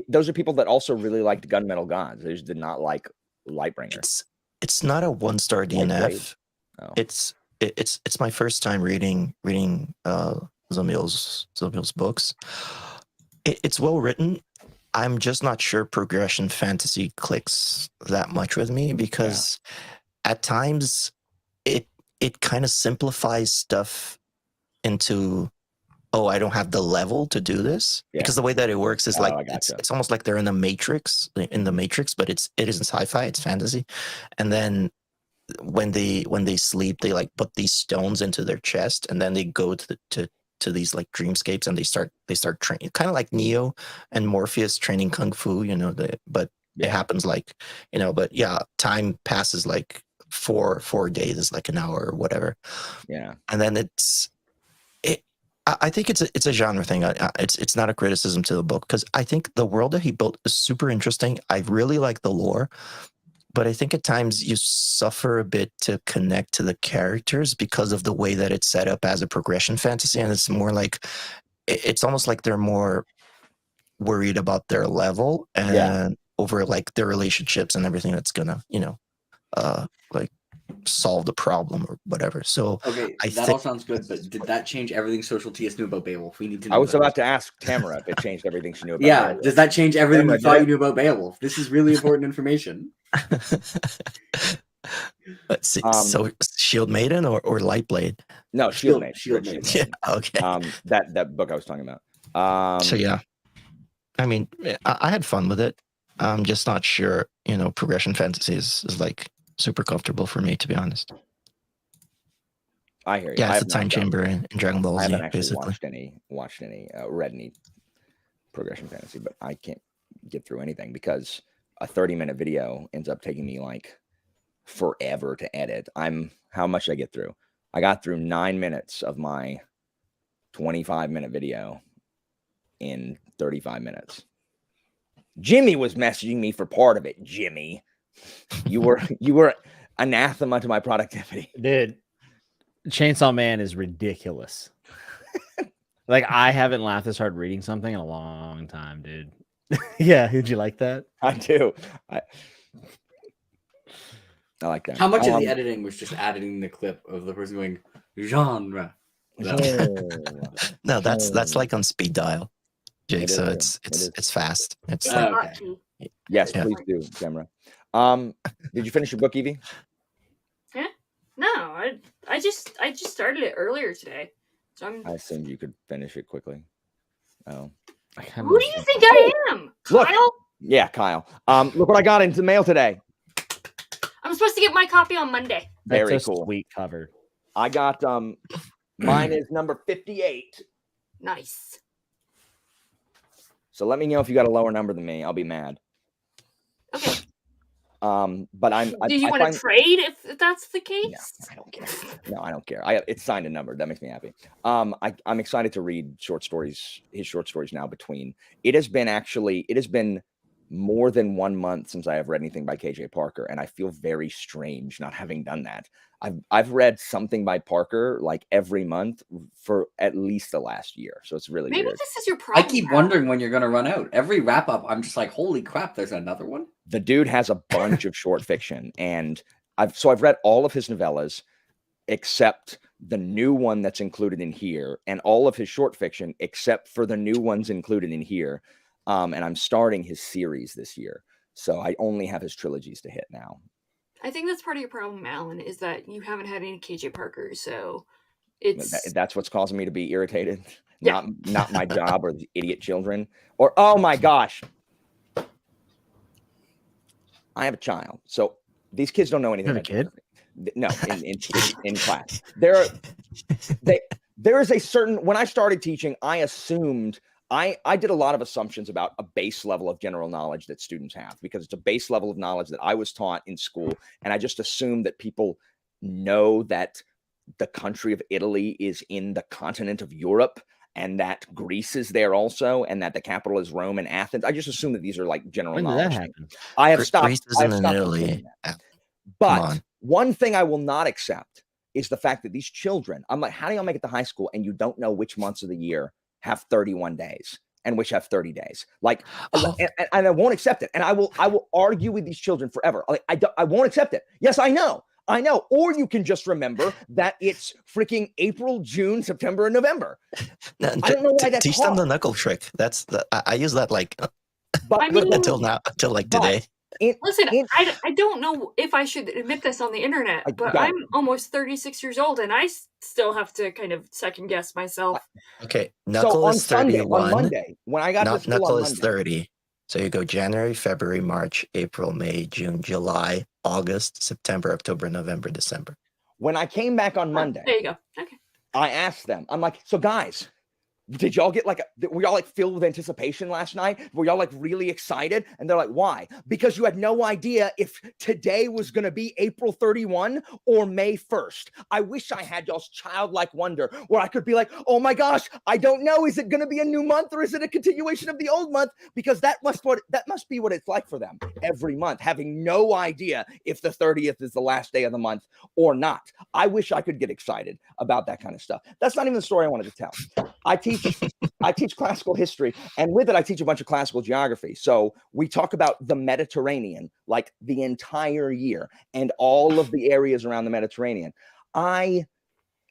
those are people that also really liked Gunmetal Gods. They just did not like Lightbringer. It's not a 1-star DNF. Oh. It's my first time reading Zamil's books. It's well written. I'm just not sure progression fantasy clicks that much with me because at times it kind of simplifies stuff into, oh, I don't have the level to do this. Yeah. Because the way that it works is Oh, like I gotcha. it's almost like they're in the Matrix, but it isn't sci-fi, it's fantasy. And then when they sleep, they like put these stones into their chest, and then they go to these like dreamscapes, and they start training, kind of like Neo and Morpheus training kung fu, but it happens like, but yeah, time passes like four days is like an hour or whatever. Yeah. And then I think it's a genre thing. It's not a criticism to the book, because I think the world that he built is super interesting. I really like the lore, but I think at times you suffer a bit to connect to the characters because of the way that it's set up as a progression fantasy. And it's more like, it's almost like they're more worried about their level and over like their relationships and everything that's gonna, like solve the problem or whatever. So Okay, that all sounds good, but did that change everything Social TS knew about Beowulf? We need to know. I was that. about to ask Tamara if it changed everything she knew about Yeah, Beowulf. does that change everything Tamara, you thought did you knew about Beowulf? This is really important information. Let's see. So Shield Maiden or Lightblade? No, Shield Maiden. Shield Shield Maiden. Yeah. Okay. That book I was talking about. So yeah, I mean, I had fun with it. I'm just not sure, progression fantasy is like super comfortable for me, to be honest. I hear you. Yeah, I it's a time chamber in Dragon Ball I Z, haven't actually basically. read any progression fantasy, but I can't get through anything because a 30-minute video ends up taking me like forever to edit. How much did I get through? I got through 9 minutes of my 25-minute video in 35 minutes. Jimmy was messaging me for part of it. Jimmy, you were anathema to my productivity. Dude, Chainsaw Man is ridiculous. Like, I haven't laughed this hard reading something in a long time, dude. Yeah, did you like that? I do. I like that. How much of the editing was just adding the clip of the person going genre? No, that's like on speed dial, Jake. It is, So yeah. it's fast. It's It's Oh, a okay. hotkey. Yes, Yeah. please do, Tamara. Did you finish your book, Evie? No, I just started it earlier today. So I'm. I assumed you could finish it quickly. Oh, Who do you think I am, Look. Kyle? yeah, Kyle. Look what I got into the mail today. I'm supposed to get my copy on Monday. Very That's a cool. sweet cover. I got mine is number 58. Nice. So let me know if you got a lower number than me. I'll be mad. Okay. But Do you I want find- to trade if that's the No, case? I don't care. No, I don't care. It's signed and numbered. That makes me happy. I'm excited to read his short stories now. It has been more than 1 month since I have read anything by KJ Parker, and I feel very strange not having done that. I've read something by Parker like every month for at least the last year, so it's really Maybe weird. this is your I problem. keep Alan. wondering when you're gonna run out. Every wrap up, I'm just like, holy crap, there's another one. The dude has a bunch of short fiction, and I've read all of his novellas except the new one that's included in here, and all of his short fiction except for the new ones included in here. And I'm starting his series this year, so I only have his trilogies to hit now. I think that's part of your problem, Alan, is that you haven't had any KJ Parker, so it's That's what's causing me to be irritated. Yeah. Not my job or the idiot children. Or oh my gosh, I have a child, so these kids don't know anything. You have a about kid? geography. No, in class. There is a certain, when I started teaching, I assumed I did a lot of assumptions about a base level of general knowledge that students have, because it's a base level of knowledge that I was taught in school, and I just assumed that people know that the country of Italy is in the continent of Europe, and that Greece is there also, and that the capital is Rome and Athens. I just assume that these are like general When did knowledge that things. happen? I have stopped. Greece I isn't have in stopped Italy. assuming that. Come But on. one thing I will not accept is the fact that these children, I'm like, how do y'all make it to high school and you don't know which months of the year have 31 days and which have 30 days? Like, Oh. and I won't accept it. And I will argue with these children forever. Like, I won't accept it. Yes, I know. Or you can just remember that it's freaking April, June, September, and November. No, I don't know why that's teach them the hard. knuckle trick. That's I use that like But I mean- until like But today. Listen, I don't know if I should admit this on the internet, but don't. I'm almost 36 years old, and I still have to kind of second guess myself. Okay, so knuckle on is Sunday, 31. on Monday, when I got to school Knuckle on is Monday, 30. So you go January, February, March, April, May, June, July, August, September, October, November, December. when I came back on There Monday, you go. Okay. I asked them, I'm like, so guys, did y'all get were y'all like filled with anticipation last night? Were y'all like really excited? And they're like, why? Because you had no idea if today was going to be April 31 or May 1st. I wish I had y'all's childlike wonder where I could be like, oh my gosh, I don't know. Is it going to be a new month or is it a continuation of the old month? Because that must be what it's like for them every month, having no idea if the 30th is the last day of the month or not. I wish I could get excited about that kind of stuff. That's not even the story I wanted to tell. I teach classical history, and with it, I teach a bunch of classical geography. So we talk about the Mediterranean like the entire year and all of the areas around the Mediterranean. I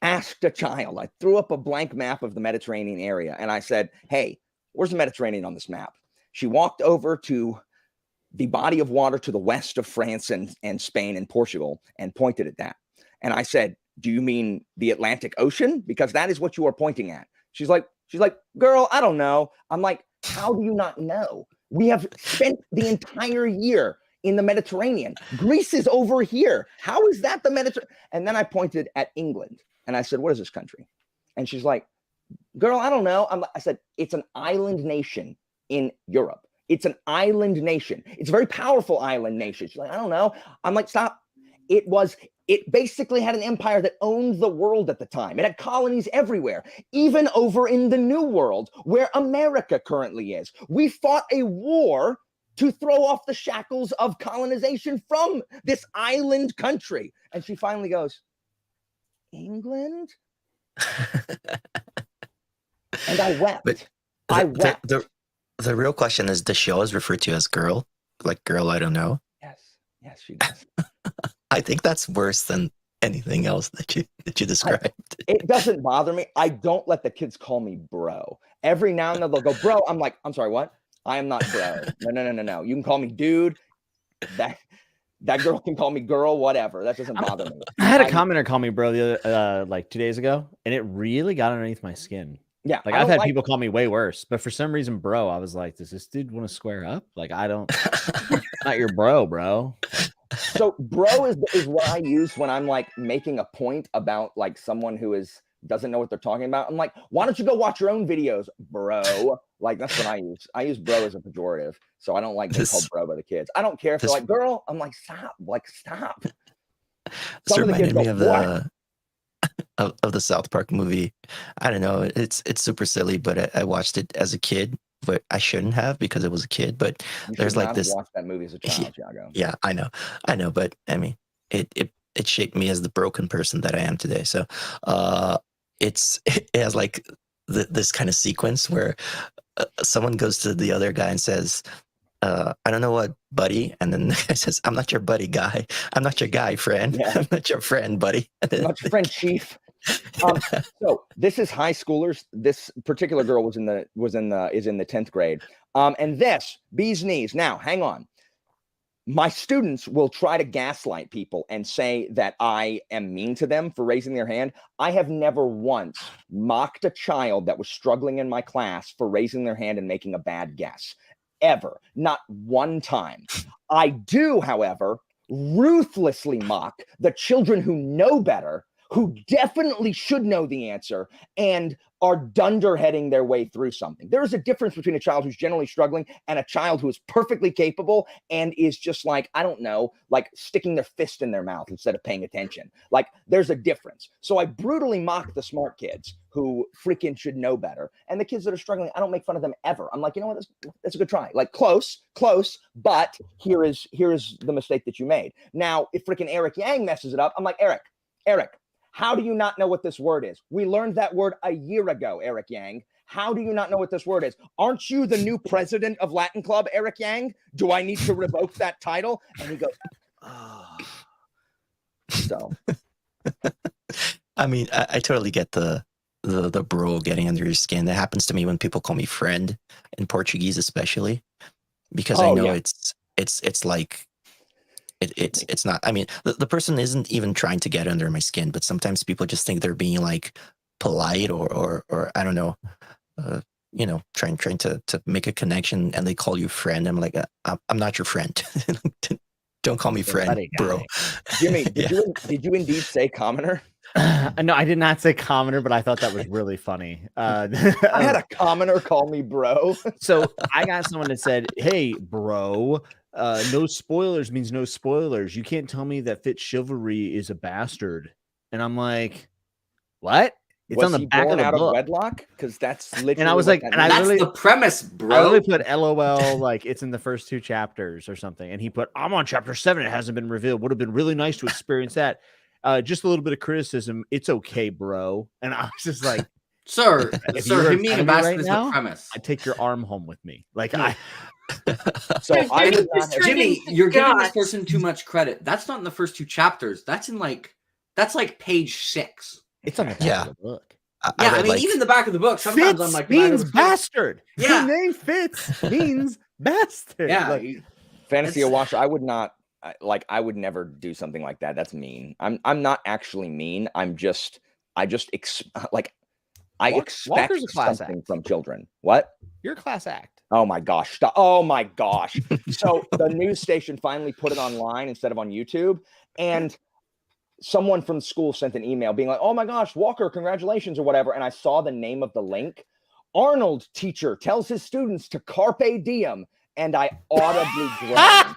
asked a child, I threw up a blank map of the Mediterranean area, and I said, hey, where's the Mediterranean on this map? She walked over to the body of water to the west of France and Spain and Portugal and pointed at that. And I said, do you mean the Atlantic Ocean? Because that is what you are pointing at. She's like, girl, I don't know. I'm like, how do you not know? We have spent the entire year in the Mediterranean. Greece is over here. How is that the Mediterranean? And then I pointed at England and I said, what is this country? And she's like, girl, I don't know. I said, it's an island nation in Europe. It's an island nation. It's a very powerful island nation. She's like, I don't know. I'm like, stop. It basically had an empire that owned the world at the time. It had colonies everywhere, even over in the New World, where America currently is. We fought a war to throw off the shackles of colonization from this island country. And she finally goes, England? And I wept. I wept. The real question is, does she always refer to you as girl? Like, girl, I don't know. Yes, she does. I think that's worse than anything else that you described. It doesn't bother me. I don't let the kids call me bro. Every now and then they'll go, bro. I'm like, I'm sorry, what? I am not bro. No. You can call me dude. That girl can call me girl, whatever. That doesn't bother me. I had a commenter call me bro the other like 2 days ago, and it really got underneath my skin. Yeah, Like I've had people call me way worse, but for some reason, bro, I was like, does this dude want to square up? Like, I don't, not your bro. So bro is what I use when I'm like making a point about like someone who doesn't know what they're talking about. I'm like, why don't you go watch your own videos, bro? Like that's what I use. I use bro as a pejorative. So I don't like being called bro by the kids. I don't care if they're like girl. I'm like, stop. This reminded me of the South Park movie. I don't know. It's super silly, but I watched it as a kid but I shouldn't have because it was a kid. But You there's should like not this. have watched that movie as a child, Thiago. Yeah, I know, but I mean, it shaped me as the broken person that I am today. So, it has like this kind of sequence where someone goes to the other guy and says, I don't know what, buddy. And then the guy says, I'm not your buddy, guy. I'm not your guy, friend. Yeah. I'm not your friend, buddy. And then, I'm not your friend, Chief. So this is high schoolers. This particular girl is in the 10th grade. And this bee's knees. Now, hang on. My students will try to gaslight people and say that I am mean to them for raising their hand. I have never once mocked a child that was struggling in my class for raising their hand and making a bad guess. Ever. Not one time. I do, however, ruthlessly mock the children who know better, who definitely should know the answer, and are dunderheading their way through something. There is a difference between a child who's generally struggling and a child who is perfectly capable and is just like, I don't know, like sticking their fist in their mouth instead of paying attention. Like, there's a difference. So I brutally mock the smart kids who freaking should know better. And the kids that are struggling, I don't make fun of them ever. I'm like, you know what, that's a good try. Like, close, but here is the mistake that you made. Now, if freaking Eric Yang messes it up, I'm like, Eric, how do you not know what this word is? We learned that word a year ago, Eric Yang. How do you not know what this word is? Aren't you the new president of Latin Club, Eric Yang? Do I need to revoke that title? And he goes, oh. So. I mean, I totally get the bro getting under your skin. That happens to me when people call me friend in Portuguese, especially, because I know it's like, it's not, I mean, the person isn't even trying to get under my skin, but sometimes people just think they're being like polite or I don't know, trying to make a connection, and they call you friend. I'm like, I'm not your friend. Don't call me friend, bro. Jimmy, did you indeed say commoner? No, I did not say commoner, but I thought that was really funny. I had a commoner call me bro. So I got someone that said, hey, bro, no spoilers means no spoilers. You can't tell me that Fitz Chivalry is a bastard. And I'm like, what? It's was on the he back born of the out book. Of wedlock? Because that's literally. And I was like, and That's the premise, bro. I literally put LOL, like it's in the first 2 chapters or something. And he put, I'm on chapter 7. It hasn't been revealed. Would have been really nice to experience that. Just a little bit of criticism. It's okay, bro. And I was just like, Sir, if you were him being a enemy bastard right is now, the premise. I take your arm home with me. Like So Yeah, I Jimmy would not just have, turned Jimmy, into you're giving this God. person too much credit. That's not in the first 2 chapters. That's like page 6. it's on the back Yeah. of the book. Yeah, I read, mean, like, even the back of the book. Sometimes I'm Fitz like, man, it means was- bastard. Yeah. The name Fitz means bastard. Yeah, Like, Fantasy That's- Watch. I would not I would never do something like that. That's mean. I'm not actually mean. I expect Walker's a class something act. from children. What? You're a class act. Oh my gosh. Stop. Oh my gosh. So the news station finally put it online instead of on YouTube. And someone from school sent an email being like, oh my gosh, Walker, congratulations or whatever. And I saw the name of the link. Arnold teacher tells his students to carpe diem. And I audibly groaned.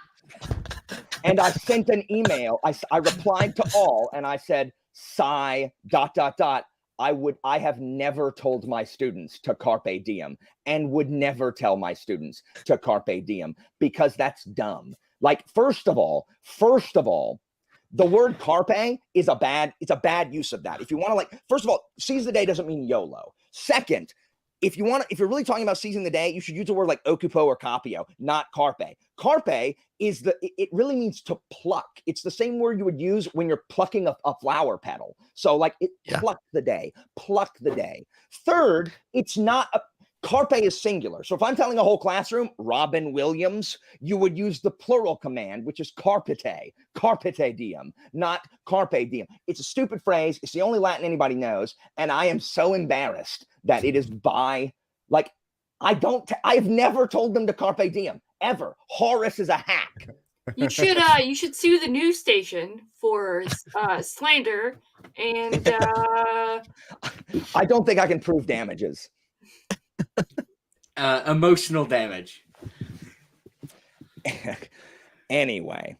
And I sent an email. I replied to all and I said, sigh, ... I have never told my students to carpe diem and would never tell my students to carpe diem because that's dumb. Like, first of all, the word carpe is a bad use of that. If you want to, like, first of all, seize the day doesn't mean YOLO. Second, if you're really talking about seizing the day, you should use a word like okupo or capio, not carpe. Carpe is it really means to pluck. It's the same word you would use when you're plucking a flower petal. So like pluck the day. Third, it's not carpe is singular. So if I'm telling a whole classroom, Robin Williams, you would use the plural command, which is carpe diem, not carpe diem. It's a stupid phrase. It's the only Latin anybody knows. And I am so embarrassed that it is I have never told them to carpe diem ever. Horace is a hack. You should sue the news station for slander and I don't think I can prove damages. Emotional damage. anyways,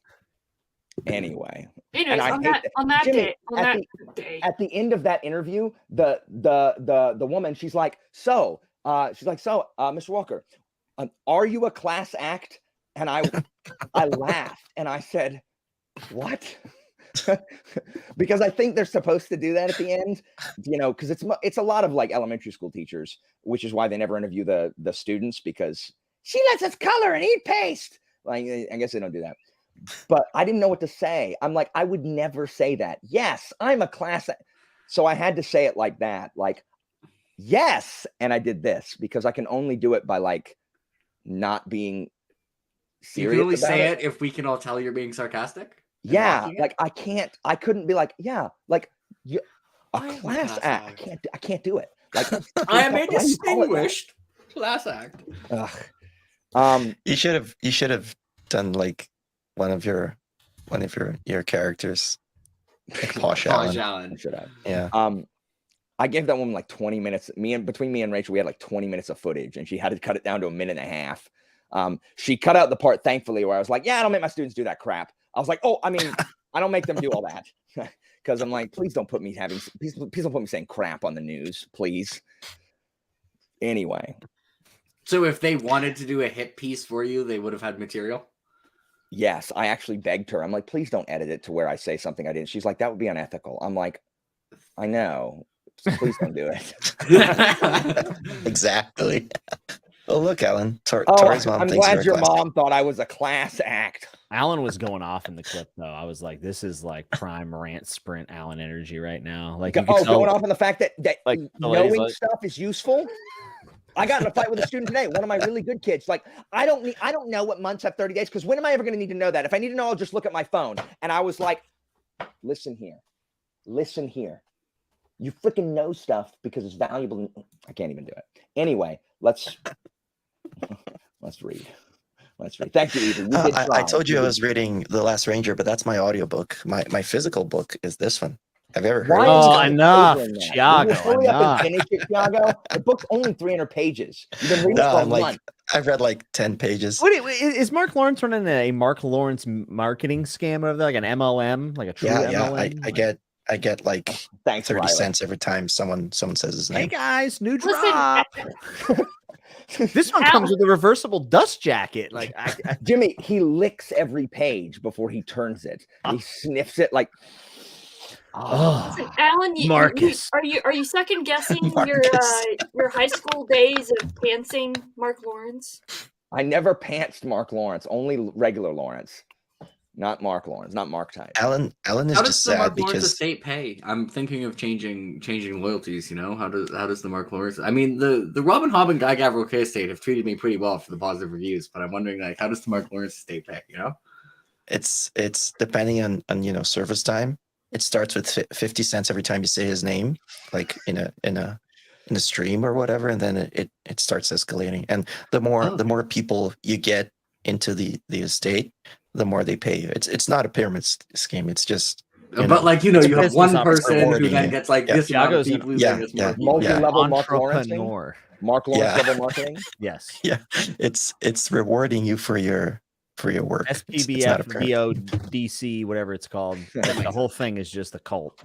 Anyway, and I on hate that Jimmy, day. at the end of that interview, the woman, she's like, so she's like, so, Mr. Walker, are you a class act? And I laughed and I said, what? Because I think they're supposed to do that at the end, because it's a lot of like elementary school teachers, which is why they never interview the students, because she lets us color and eat paste. Like, I guess they don't do that. But I didn't know what to say. I'm like, I would never say that. Yes, I'm a class act. So I had to say it like that, like, yes. And I did this because I can only do it by like not being serious. You can only about say it if we can all tell you're being sarcastic. Yeah, like I couldn't be like, yeah, like a I am a class class act. act. I can't do it. Like I am a why do you call it that? distinguished class act. Ugh. You should have done like one of your characters, like Posh Allen. I should have. Yeah. I gave that woman like 20 minutes. Between me and Rachel, we had like 20 minutes of footage, and she had to cut it down to a minute and a half. She cut out the part, thankfully, where I was like, yeah, I don't make my students do that crap. I was like, oh, I mean, I don't make them do all that. Because I'm like, please don't put me please don't put me saying crap on the news, please. Anyway. So if they wanted to do a hit piece for you, they would have had material? Yes, I actually begged her. I'm like, please don't edit it to where I say something I didn't. She's like, that would be unethical. I'm like, I know. So please don't do it. Exactly. Oh, look, Alan. Tori's mom I'm thinks glad you're a your class act. mom thought I was a class act. Alan was going off in the clip though. I was like, this is like prime rant sprint Alan energy right now. Like, you could tell, going off on the fact that like, the lady's knowing like- stuff is useful. I got in a fight with a student today, one of my really good kids. Like, I don't know what months have 30 days, because when am I ever going to need to know that? If I need to know, I'll just look at my phone. And I was like, listen here. You freaking know stuff because it's valuable. I can't even do it. Anyway, let's read. Thank you, Ethan. You did I try. told you I was reading The Last Ranger, but that's my audiobook. My physical book is this one. Have you ever heard Why of is it? Oh, it enough, over in that? Thiago, Will you hurry up enough. and finish it, Thiago? The book's only 300 pages. You've been reading No, it for a I'm like, month. I've read like 10 pages. Wait, is Mark Lawrence running a Mark Lawrence marketing scam over there, like an MLM, like a true Yeah, MLM? I get like Thanks, 30 Riley. cents every time someone says his Hey name. guys, new Listen, drop. This one comes with a reversible dust jacket. Like, Jimmy, he licks every page before he turns it. He sniffs it like. Listen, Alan, Marcus. are you second guessing Marcus. your high school days of pantsing Mark Lawrence? I never pantsed Mark Lawrence, only regular Lawrence, not Mark Lawrence, not Mark type. Alan is How does just the sad Mark Lawrence because estate pay? I'm thinking of changing loyalties. How does the Mark Lawrence? I mean, the Robin Hobb and Guy Gavriel estate have treated me pretty well for the positive reviews, but I'm wondering, like, how does the Mark Lawrence estate pay? it's depending on service time. It starts with 50 cents every time you say his name, like in a stream or whatever, and then it starts escalating. And the more people you get into the estate, the more they pay you. It's not a pyramid scheme. It's just But like it's a you have business one opportunity. person who Rewarding then you. gets like Yeah. this amount of Thiago's an- people losing this yeah, more. yeah. Multi-level Mark Lawrence. entrepreneur. Mark Lawrence Yeah. level marketing. Yes. yeah, it's rewarding you for your work. It's not a SPBF, pyramid. VODC, whatever it's called. The whole thing is just a cult.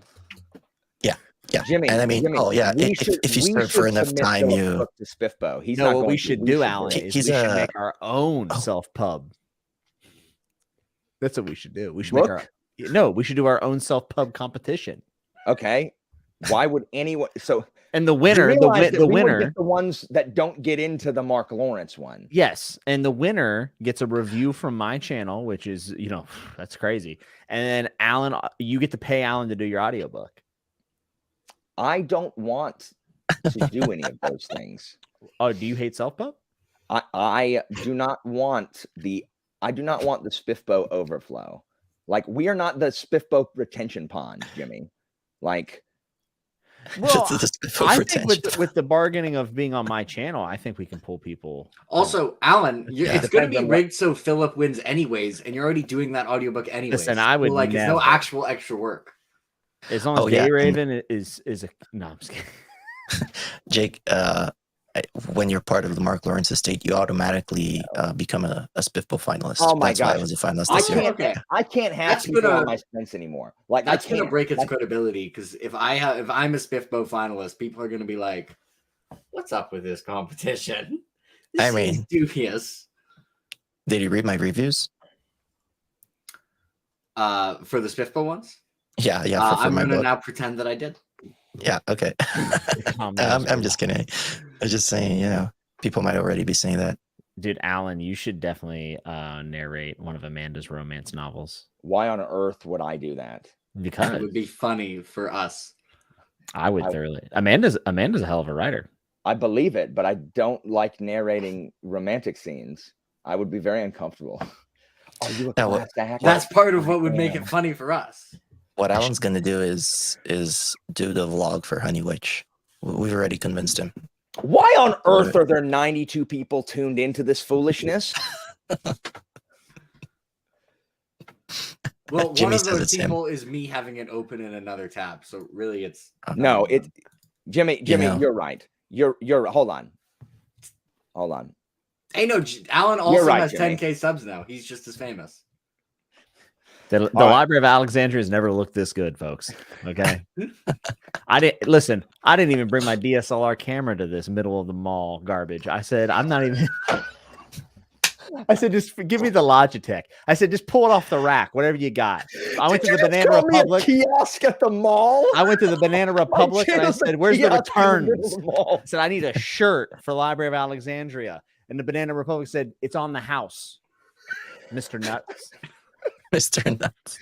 Yeah, Jimmy, and I mean, Jimmy, oh yeah, we if should- you we serve for should enough submit time, Philip you Cook to Spiffbo. He's No, not what going we to. should We do, should Alan, it. is He's we should a- make our own Oh. self pub. That's what we should do. We should make our Look. we should do our own self pub competition. Okay. Why would anyone? So And the you winner, realize that the we would winner, get the ones that don't get into the Mark Lawrence one. yes, and the winner gets a review from my channel, which is that's crazy. And then Alan, you get to pay Alan to do your audiobook. I don't want to do any of those things. Oh, do you hate self pub? I do not want the Spiffbo overflow. Like, we are not the Spiffbo retention pond, Jimmy. Like, Well, It's the I retention. think with the bargaining of being on my channel, I think we can pull people. Also, Alan, Yeah. it's going to Depends be on what- rigged so Philip wins anyways, and you're already doing that audiobook anyways. Listen, I would So, like, it's never. no actual extra work. As long as Oh, yeah, Gay and- Raven is a no, I'm just kidding. Jake, when you're part of the Mark Lawrence estate, you automatically become a Spiffbo finalist. Oh my That's why I gosh. was a finalist I this year. can't. Okay. I can't have That's people gonna- on my fence anymore. Like, That's I going can't to break its like, credibility because if I'm a Spiffbo finalist, people are going to be like, What's up with this competition? I This is mean- dubious. Did you read my reviews? For the Spiffbo ones? Yeah, yeah. For I'm my gonna book. now pretend that I did. Yeah, okay. Calm down, I'm just kidding. I'm just saying, people might already be saying that. Dude, Alan, you should definitely narrate one of Amanda's romance novels Why on earth would I do that? It because would be funny for us. I would I- thoroughly. Amanda's a hell of a writer. I believe it, but I don't like narrating romantic scenes. I would be very uncomfortable. Are you a Now, what- class act? That's part of what would make am. it funny for us. What Alan's gonna do is do the vlog for Honey Witch. We've already convinced him. Why on earth are there 92 people tuned into this foolishness? Well, Jimmy one of says those it's him. people is me having it open in another tab. So really, it's No, it Jimmy, know. you're right. You're hold on. Hold on. Hey, no, Alan also right, has Jimmy. 10K subs now. He's just as famous. The All right. Library of Alexandria has never looked this good, folks. Okay. I didn't even bring my DSLR camera to this middle of the mall garbage. I said, I'm not even. I said, just give me the Logitech. I said, just pull it off the rack, whatever you got. I went to the Banana Republic. Kiosk at the mall. I went to the Banana Republic and I channel's a said, where's the kiosk in the middle returns? of the mall. I said, I need a shirt for Library of Alexandria. And the Banana Republic said, it's on the house, Mr. Nuts. Mr. Nuts.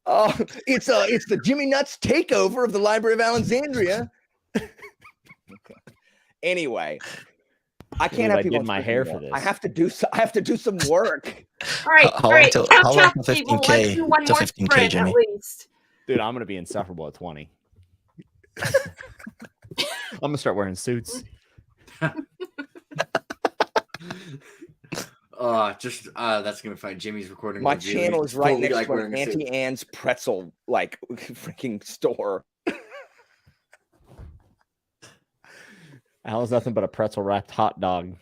Oh, it's the Jimmy Nuts takeover of the Library of Alexandria. Okay. Anyway, I can't I have people did on my Twitter hair anymore. for this. I have to do some work. All right, How all right. long till- Chop, how long chop, till people. 15K Let's do one to more 15K, sprint Jimmy? at least. Dude, I'm gonna be insufferable at 20. I'm gonna start wearing suits. That's gonna be fine. Jimmy's recording. My a review. channel He's is right fully, next like, to an wearing a suit. Auntie Anne's pretzel freaking store. Alan's nothing but a pretzel wrapped hot dog.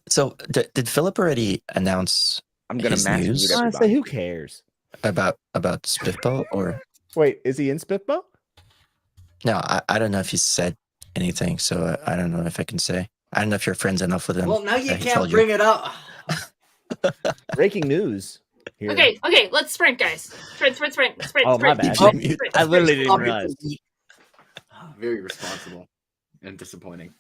So did Philip already announce I'm gonna His mass news? mute Honestly, everybody. who cares? about Spiffbo or Wait, is he in Spitbo? no? I don't know if he said anything, so I don't know if I can say. I don't know if you're friends enough with him. Well, now you that he can't told bring it up. Breaking news. Here. Okay, let's sprint, guys. Sprint. Oh, my sprint, bad. sprint. I literally didn't Obviously, realize. Very responsible and disappointing.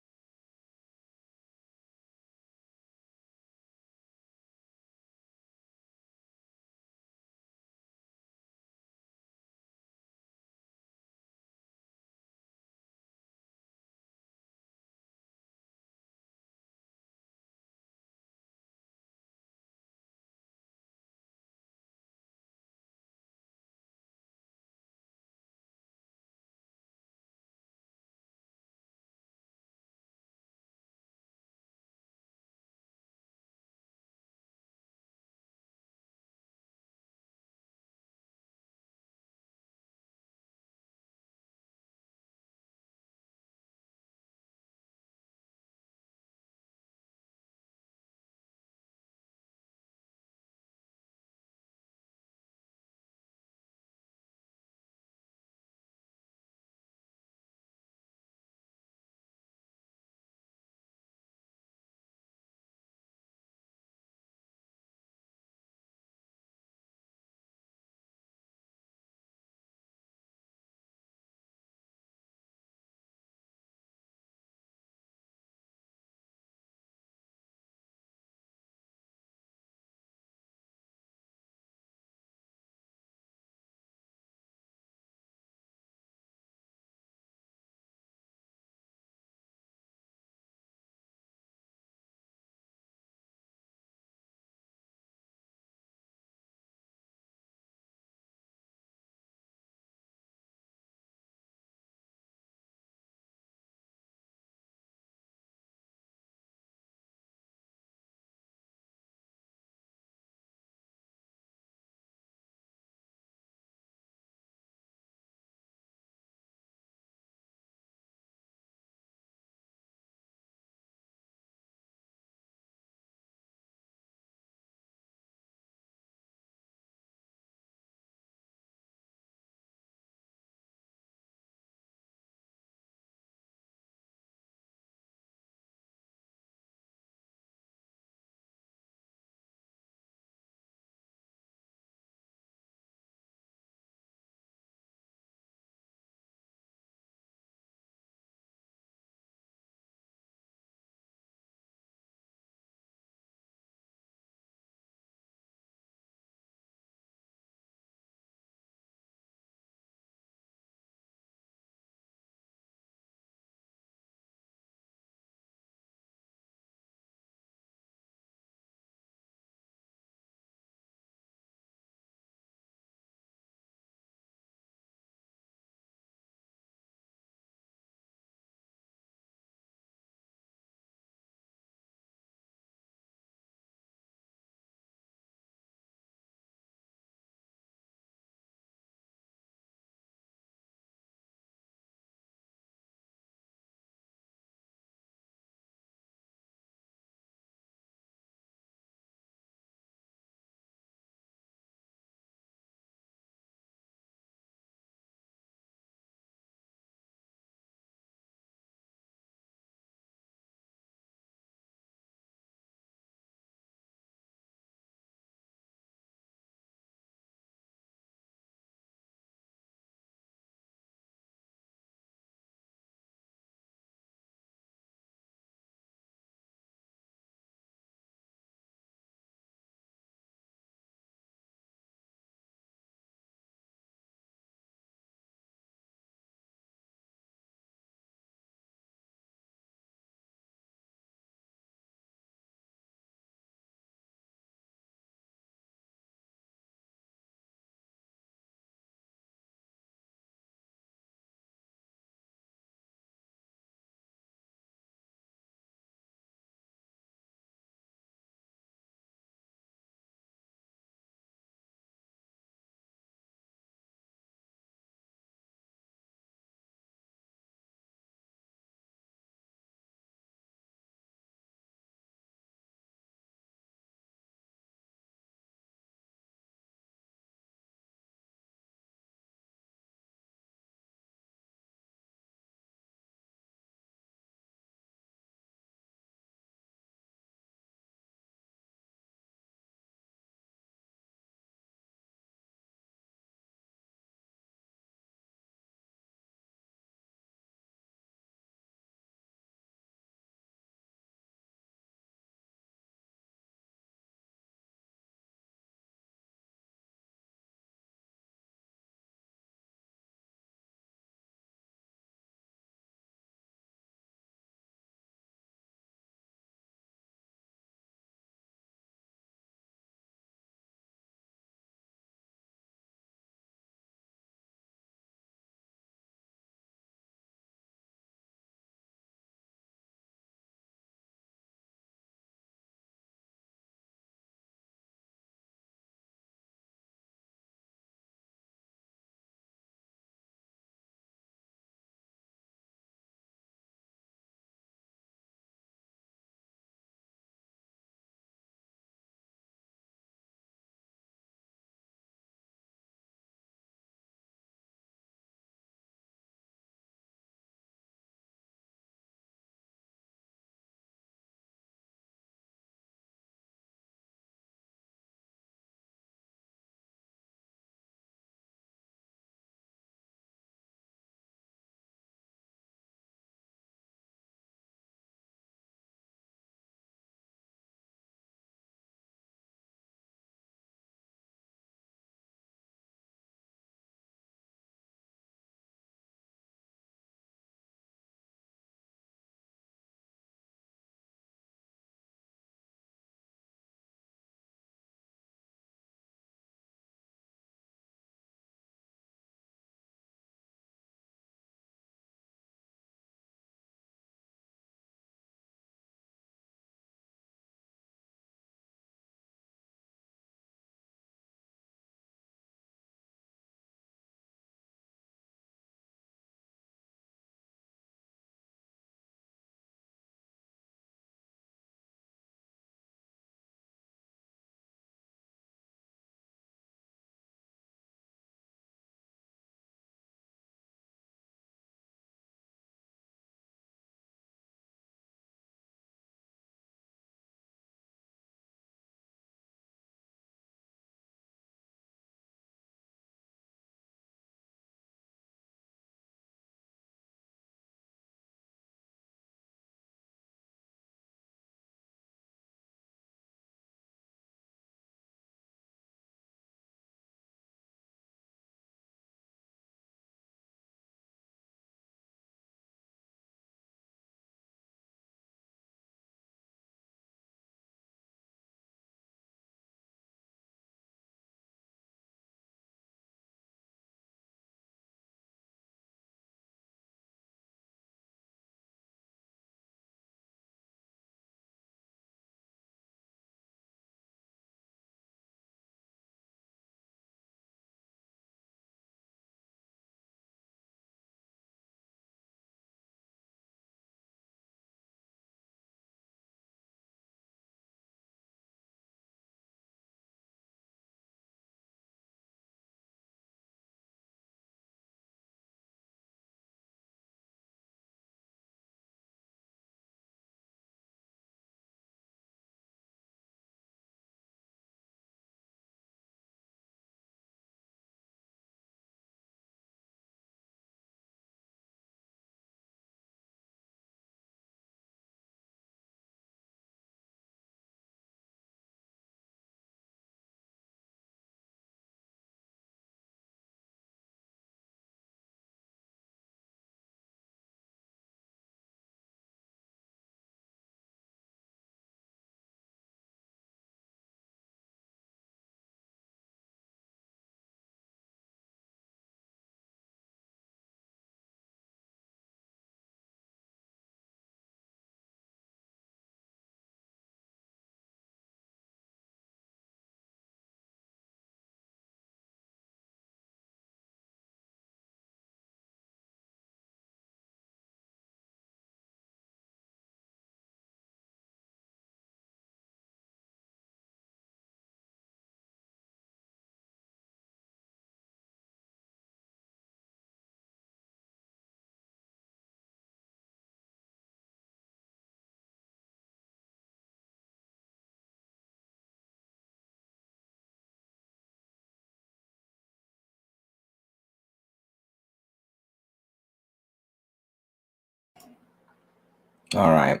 All right.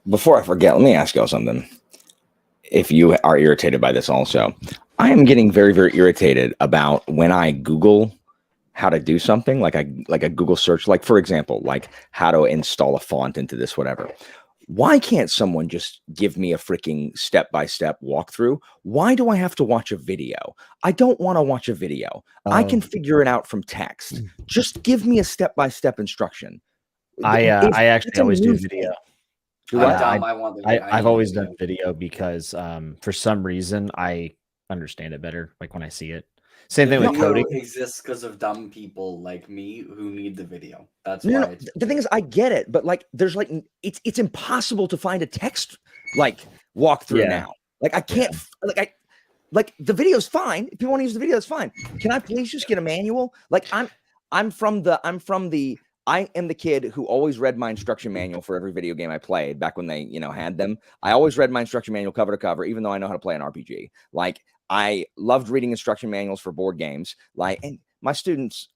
Before I forget, let me ask y'all something. If you are irritated by this also, I am getting very, very irritated about when I Google how to do something, like a Google search, like for example, like how to install a font into this, whatever. Why can't someone just give me a freaking step-by-step walkthrough? Why do I have to watch a video? I don't want to watch a video. I can figure it out from text. Just give me a step-by-step instruction. I actually it's a always new do thing. video. Do I'm what? dumb. I want the. I I've need always the done video because for some reason I understand it better, like when I see it. Same thing with video coding. exists because of dumb people like me who need the video. That's No, why. no, the thing is, I get it, but like, there's like, it's impossible to find a text like walkthrough Yeah. now. Like, I can't, like the video's fine. If you want to use the video, it's fine. Can I please just get a manual? Like, I am the kid who always read my instruction manual for every video game I played back when they, had them. I always read my instruction manual cover to cover, even though I know how to play an RPG. Like, I loved reading instruction manuals for board games. Like, and my students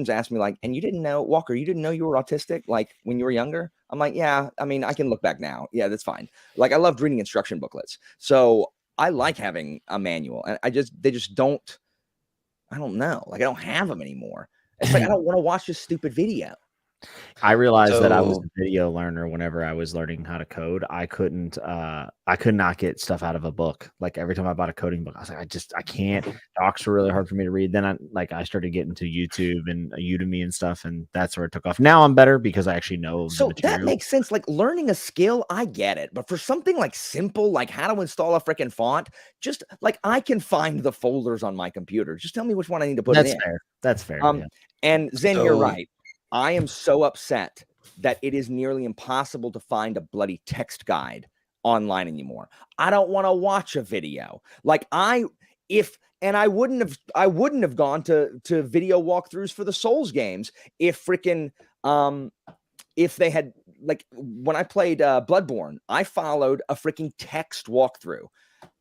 asked me like, and you didn't know, Walker, you didn't know you were autistic like when you were younger? I'm like, yeah, I mean, I can look back now. Yeah, that's fine. Like, I loved reading instruction booklets. So I like having a manual, and they just don't, I don't know. Like, I don't have them anymore. It's like, I don't want to watch this stupid video. I realized that I was So- a video learner whenever I was learning how to code. I could not get stuff out of a book. Like every time I bought a coding book, I was like, I can't. Docs were really hard for me to read. Then I started getting to YouTube and Udemy and stuff, and that's where it took off. Now I'm better because I actually know the So material. that makes sense. Like learning a skill, I get it. But for something like simple, like how to install a freaking font, just like I can find the folders on my computer. Just tell me which one I need to put That's it in. fair. That's fair. Yeah. And Zen, you're So- right. I am so upset that it is nearly impossible to find a bloody text guide online anymore. I don't want to watch a video. Like I wouldn't have gone to video walkthroughs for the Souls games if freaking if they had, like when I played Bloodborne, I followed a freaking text walkthrough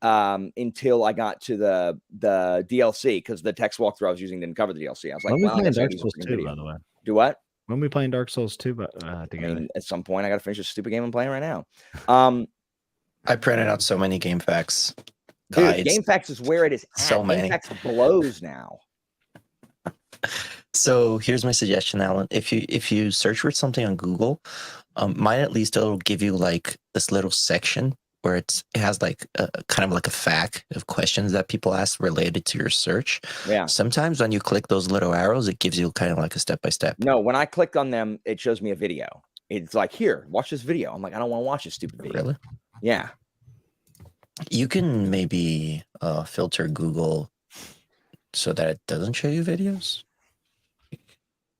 until I got to the DLC, because the text walkthrough I was using didn't cover the DLC. I was like, when we well, I playing guess I'll Dark use a Souls freaking 2, video. by the way. Do what? When we playing Dark Souls 2 I together. mean, at some point I got to finish this stupid game I'm playing right now. I printed out so many game facts. Dude, guides. GameFAQs is where it is at. So many. GameFAQs blows now. So here's my suggestion, Alan. If you search for something on Google, mine at least it'll give you like this little section where it has like a kind of like a FAQ of questions that people ask related to your search. Yeah. Sometimes when you click those little arrows, it gives you kind of like a step by step. No, when I clicked on them, it shows me a video. It's like, here, watch this video. I'm like, I don't want to watch this stupid video. Really? Yeah. You can maybe filter Google so that it doesn't show you videos.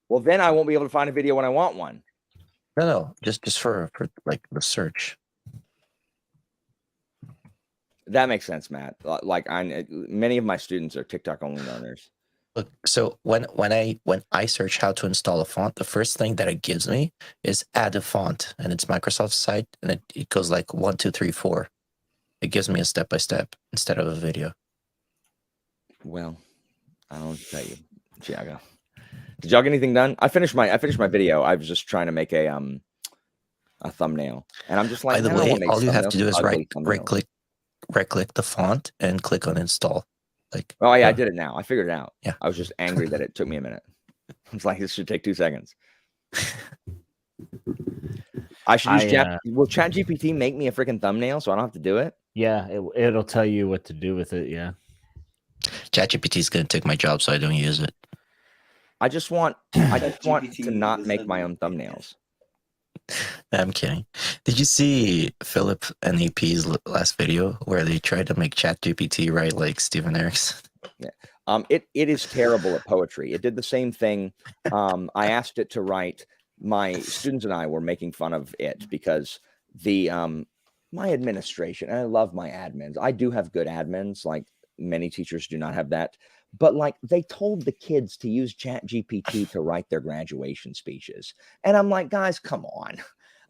Well, then I won't be able to find a video when I want one. No, just for like the search. That makes sense, Matt. Like many of my students are TikTok only learners. Look, so when I search how to install a font, the first thing that it gives me is add a font, and it's Microsoft's site, and it goes like 1, 2, 3, 4. It gives me a step by step instead of a video. Well, I don't know what to tell you, Thiago. Did y'all get anything done? I finished my video. I was just trying to make a thumbnail, and I'm just like, By the "Man, I don't way, wanna make all you have thumbnails to do with is ugly thumbnails." right click the font and click on install. Like, Oh yeah, I did it now. I figured it out. Yeah. I was just angry that it took me a minute. It's like this should take 2 seconds. I should use will ChatGPT make me a freaking thumbnail so I don't have to do it? Yeah, it'll tell you what to do with it. Yeah. ChatGPT is going to take my job, so I don't use it. I just want to ChatGPT not is make a- my own thumbnails. I'm kidding. Did you see Philip and AP's last video where they tried to make ChatGPT write like Stephen Erickson? It is terrible at poetry. It did the same thing. I asked it to write. My students and I were making fun of it because my administration, and I love my admins. I do have good admins. Like many teachers do not have that. But like they told the kids to use ChatGPT to write their graduation speeches. And I'm like, guys, come on.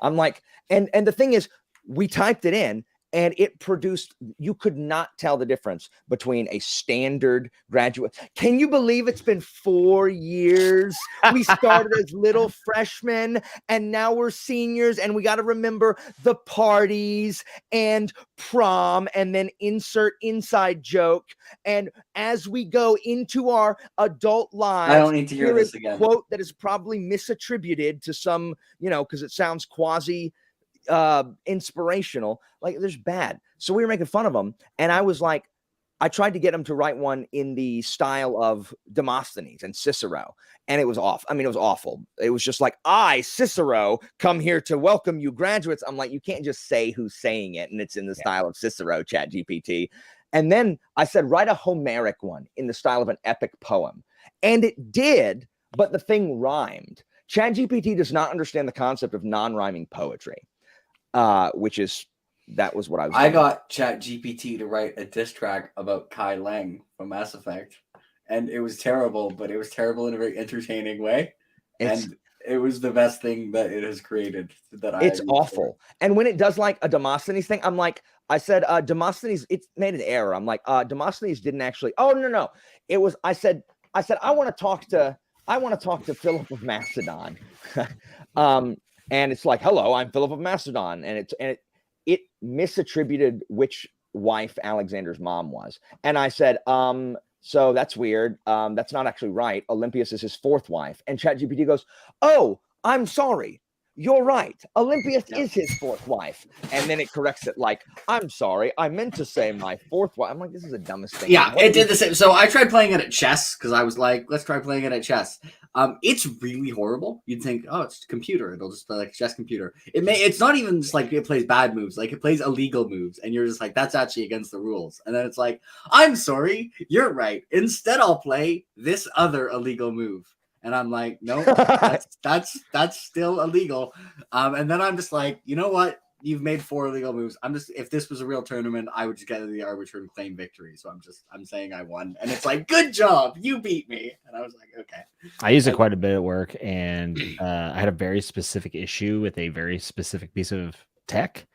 I'm like, and the thing is, we typed it in and it produced, you could not tell the difference between a standard graduate. Can you believe it's been 4 years? We started as little freshmen and now we're seniors, and we got to remember the parties and prom and then insert inside joke. And as we go into our adult lives, I don't need to hear here this is again. a quote that is probably misattributed to some, because it sounds quasi inspirational. Like, there's bad. So we were making fun of them, and I was like, I tried to get him to write one in the style of Demosthenes and Cicero, and it was off. I mean, it was awful. It was just like, I, Cicero, come here to welcome you graduates. I'm like, you can't just say who's saying it, and it's in the style of Cicero, ChatGPT. And then I said, write a Homeric one in the style of an epic poem. And it did, but the thing rhymed. ChatGPT does not understand the concept of non-rhyming poetry, that was what I was I doing. got ChatGPT to write a diss track about Kai Lang from Mass Effect, and it was terrible, but it was terrible in a very entertaining way. And it was the best thing that it has created. It's awful. And when it does like a Demosthenes thing, I'm like, I said, Demosthenes, it made an error. I'm like, Demosthenes didn't actually. Oh, no. It was, I said, I want to talk to Philip of Macedon. And it's like, hello, I'm Philip of Macedon. And it misattributed which wife Alexander's mom was. And I said, so that's weird. That's not actually right. Olympias is his fourth wife. And ChatGPT goes, oh, I'm sorry. You're right. Olympias is his fourth wife. And then it corrects it like, I'm sorry. I meant to say my fourth wife. I'm like, this is the dumbest thing. Yeah, it did the same. So I tried playing it at chess because I was like, let's try playing it at chess. It's really horrible. You'd think, oh, it's a computer. It'll just play like a chess computer. It's not even just like it plays bad moves. Like it plays illegal moves. And you're just like, that's actually against the rules. And then it's like, I'm sorry. You're right. Instead, I'll play this other illegal move. And I'm like, no, that's still illegal. And then I'm just like, you know what? You've made 4 illegal moves. If this was a real tournament, I would just get to the arbiter and claim victory. So I'm saying I won. And it's like, good job, you beat me. And I was like, okay. I use it quite a bit at work, and I had a very specific issue with a very specific piece of tech,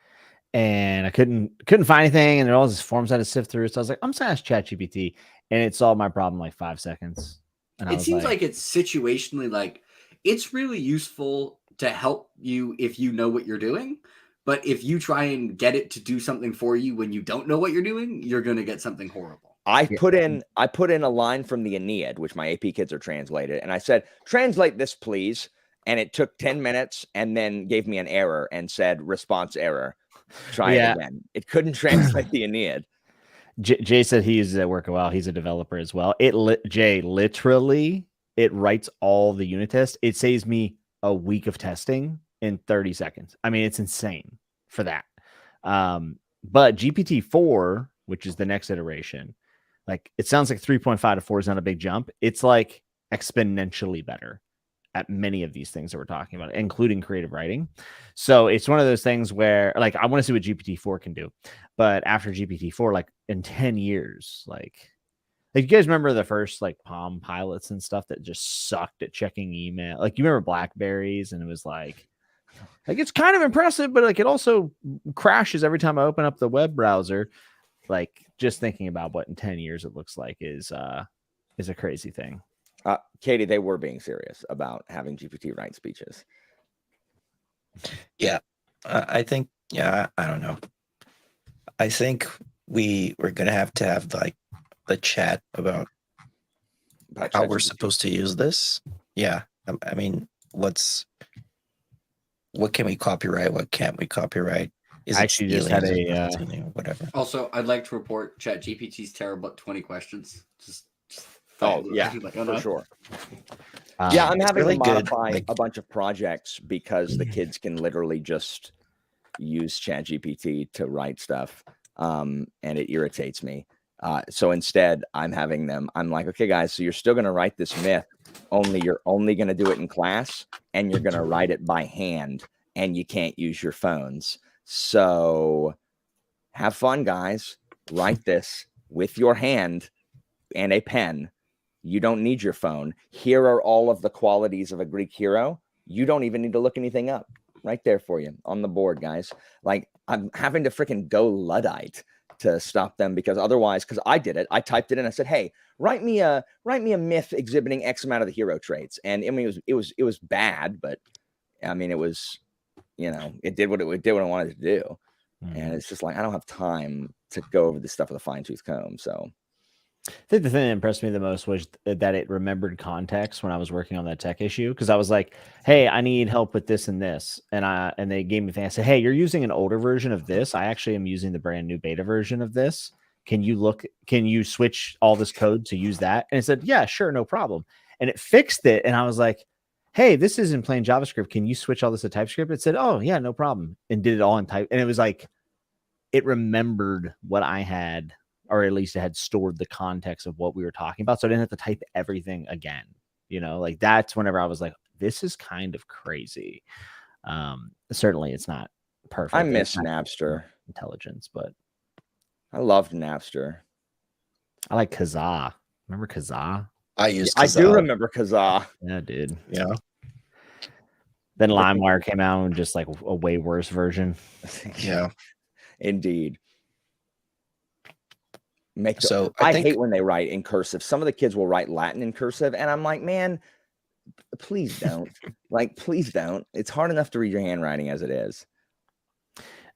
and I couldn't find anything, and there all these forms I had to sift through. So I was like, I'm just gonna ask ChatGPT, and it solved my problem in like 5 seconds. And it seems like it's situationally, like it's really useful to help you if you know what you're doing. But if you try and get it to do something for you when you don't know what you're doing, you're going to get something horrible. I put in a line from the Aeneid, which my AP kids are translated, and I said, translate this, please. And it took 10 minutes and then gave me an error and said, response error. Try it again. It couldn't translate the Aeneid. Jay said he uses it at work a while. He's a developer as well. Jay, literally, it writes all the unit tests. It saves me a week of testing in 30 seconds. I mean, it's insane for that. But GPT-4, which is the next iteration, like it sounds like 3.5 to 4 is not a big jump. It's like exponentially better at many of these things that we're talking about, including creative writing. So it's one of those things where like, I want to see what GPT-4 can do, but after GPT-4, like in 10 years, like you guys remember the first like Palm Pilots and stuff that just sucked at checking email. Like you remember Blackberries, and it was like it's kind of impressive, but like it also crashes every time I open up the web browser. Like just thinking about what in 10 years it looks like is a crazy thing. Katie, they were being serious about having GPT write speeches. Yeah, I think. Yeah, I don't know. I think we're gonna have to have like the chat about how we're supposed to use this. Yeah, I mean, what can we copyright? What can't we copyright? I actually just had a whatever. Also, I'd like to report ChatGPT's terrible at 20 questions. Oh yeah, like, for sure. Yeah, I'm having really to modify good. a bunch of projects because the kids can literally just use ChatGPT to write stuff, and it irritates me. So instead, I'm like, okay, guys, so you're still going to write this myth, only you're only going to do it in class, and you're going to write it by hand, and you can't use your phones. So have fun, guys. Write this with your hand and a pen. You don't need your phone. Here are all of the qualities of a Greek hero. You don't even need to look anything up. Right there for you on the board, guys. Like, I'm having to freaking go Luddite to stop them because otherwise, because I did it, I typed it in. I said, "Hey, write me a myth exhibiting X amount of the hero traits." And I mean, it was bad, but I mean, it was, it did what it did what I wanted to do. And it's just like I don't have time to go over this stuff with a fine tooth comb. So I think the thing that impressed me the most was that it remembered context when I was working on that tech issue, because I was like, "Hey, I need help with this and this," and they gave me the answer. "Hey, you're using an older version of this. I actually am using the brand new beta version of this. Can you switch all this code to use that?" And it said, "Yeah, sure, no problem." And it fixed it, and I was like, "Hey, this is in plain JavaScript. Can you switch all this to TypeScript?" It said, "Oh yeah, no problem," and did it all in type. And it was like, it remembered what I had, or at least it had stored the context of what we were talking about. So I didn't have to type everything again. Like that's whenever I was like, this is kind of crazy. Certainly it's not perfect. I miss Napster intelligence, but I loved Napster. I like Kazaa. Remember Kazaa? I used. I do remember Kazaa. Yeah, dude. Yeah. Then LimeWire came out and just like a way worse version. Yeah. Indeed. So I hate when they write in cursive. Some of the kids will write Latin in cursive, and I'm like, man, please don't. Please don't. It's hard enough to read your handwriting as it is.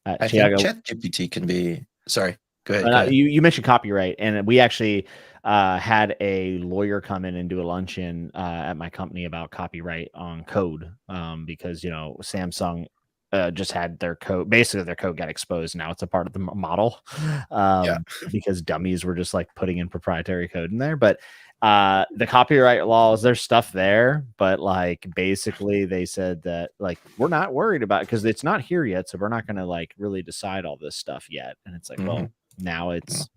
I think ChatGPT can be. Sorry, go ahead. You mentioned copyright, and we actually had a lawyer come in and do a luncheon at my company about copyright on code, because Samsung just had their code. Basically, their code got exposed. Now it's a part of the model, because dummies were just like putting in proprietary code in there. But the copyright laws, there's stuff there, but like basically they said that like we're not worried about it because it's not here yet, so we're not going to like really decide all this stuff yet. And it's like, well, now it's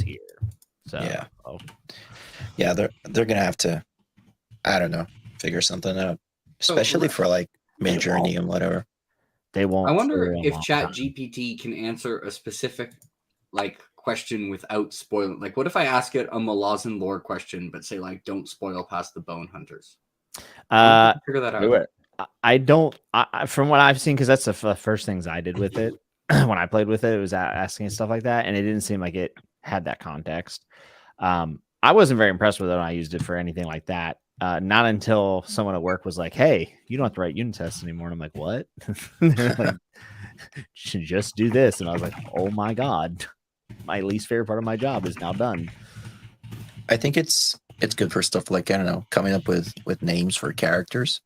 here. So yeah, they're gonna have to, I don't know, figure something out, especially for like Midjourney and whatever. They won't. I wonder if ChatGPT can answer a specific like question without spoiling. Like, what if I ask it a Malazan lore question, but say like, "Don't spoil past the Bone Hunters"? Figure that out. Do it. I don't. From what I've seen, because that's the first things I did with it when I played with it. It was asking stuff like that, and it didn't seem like it had that context. I wasn't very impressed with it when I used it for anything like that. Not until someone at work was like, "Hey, you don't have to write unit tests anymore." And I'm like, "What?" Like, should just do this. And I was like, "Oh my God, my least favorite part of my job is now done." I think it's good for stuff like, I don't know, coming up with names for characters.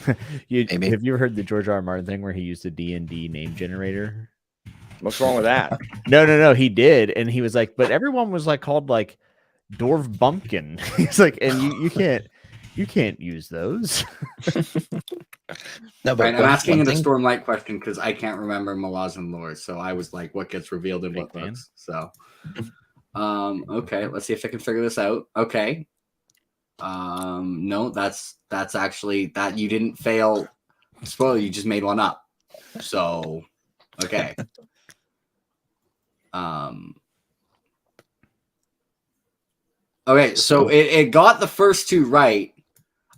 Have you ever heard the George R. Martin thing where he used a D&D name generator? What's wrong with that? No, he did. And he was like, but everyone was like called like Dwarf Bumpkin. He's like, and you can't use those. No, but I'm asking the Stormlight question because I can't remember Malazan lore. So I was like, what gets revealed in what books? So okay, let's see if I can figure this out. Okay. No, that's actually that you didn't fail. Spoiler, you just made one up. So okay. Okay, so it got the first two right.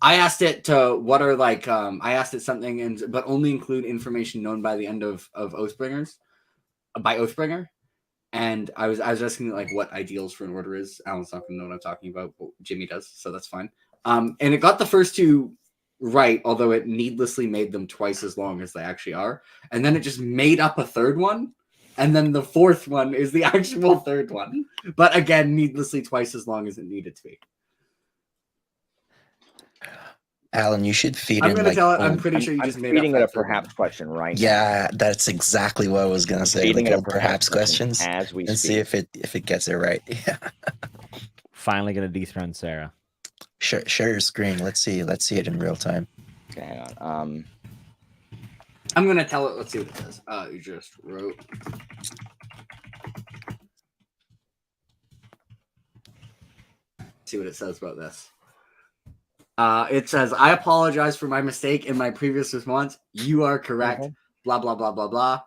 I asked it to what are like I asked it something but only include information known by the end of Oathbringers by Oathbringer. And I was asking like what ideals for an order is. Alan's not gonna know what I'm talking about, but Jimmy does, so that's fine. And it got the first two right, although it needlessly made them twice as long as they actually are. And then it just made up a third one. And then the fourth one is the actual third one. But again, needlessly twice as long as it needed to be. Alan, you should feed I'm in. Gonna tell it. I'm pretty sure you just made feeding up it a perhaps question right now. Yeah, that's exactly what I was gonna say. Feeding like it a perhaps questions as we see if it gets it right. Yeah. Finally gonna dethrone Sarah. Share your screen. Let's see it in real time. Okay, hang on. I'm gonna tell it. Let's see what it says. You just wrote. See what it says about this. It says, "I apologize for my mistake in my previous response. You are correct." Blah blah blah blah blah.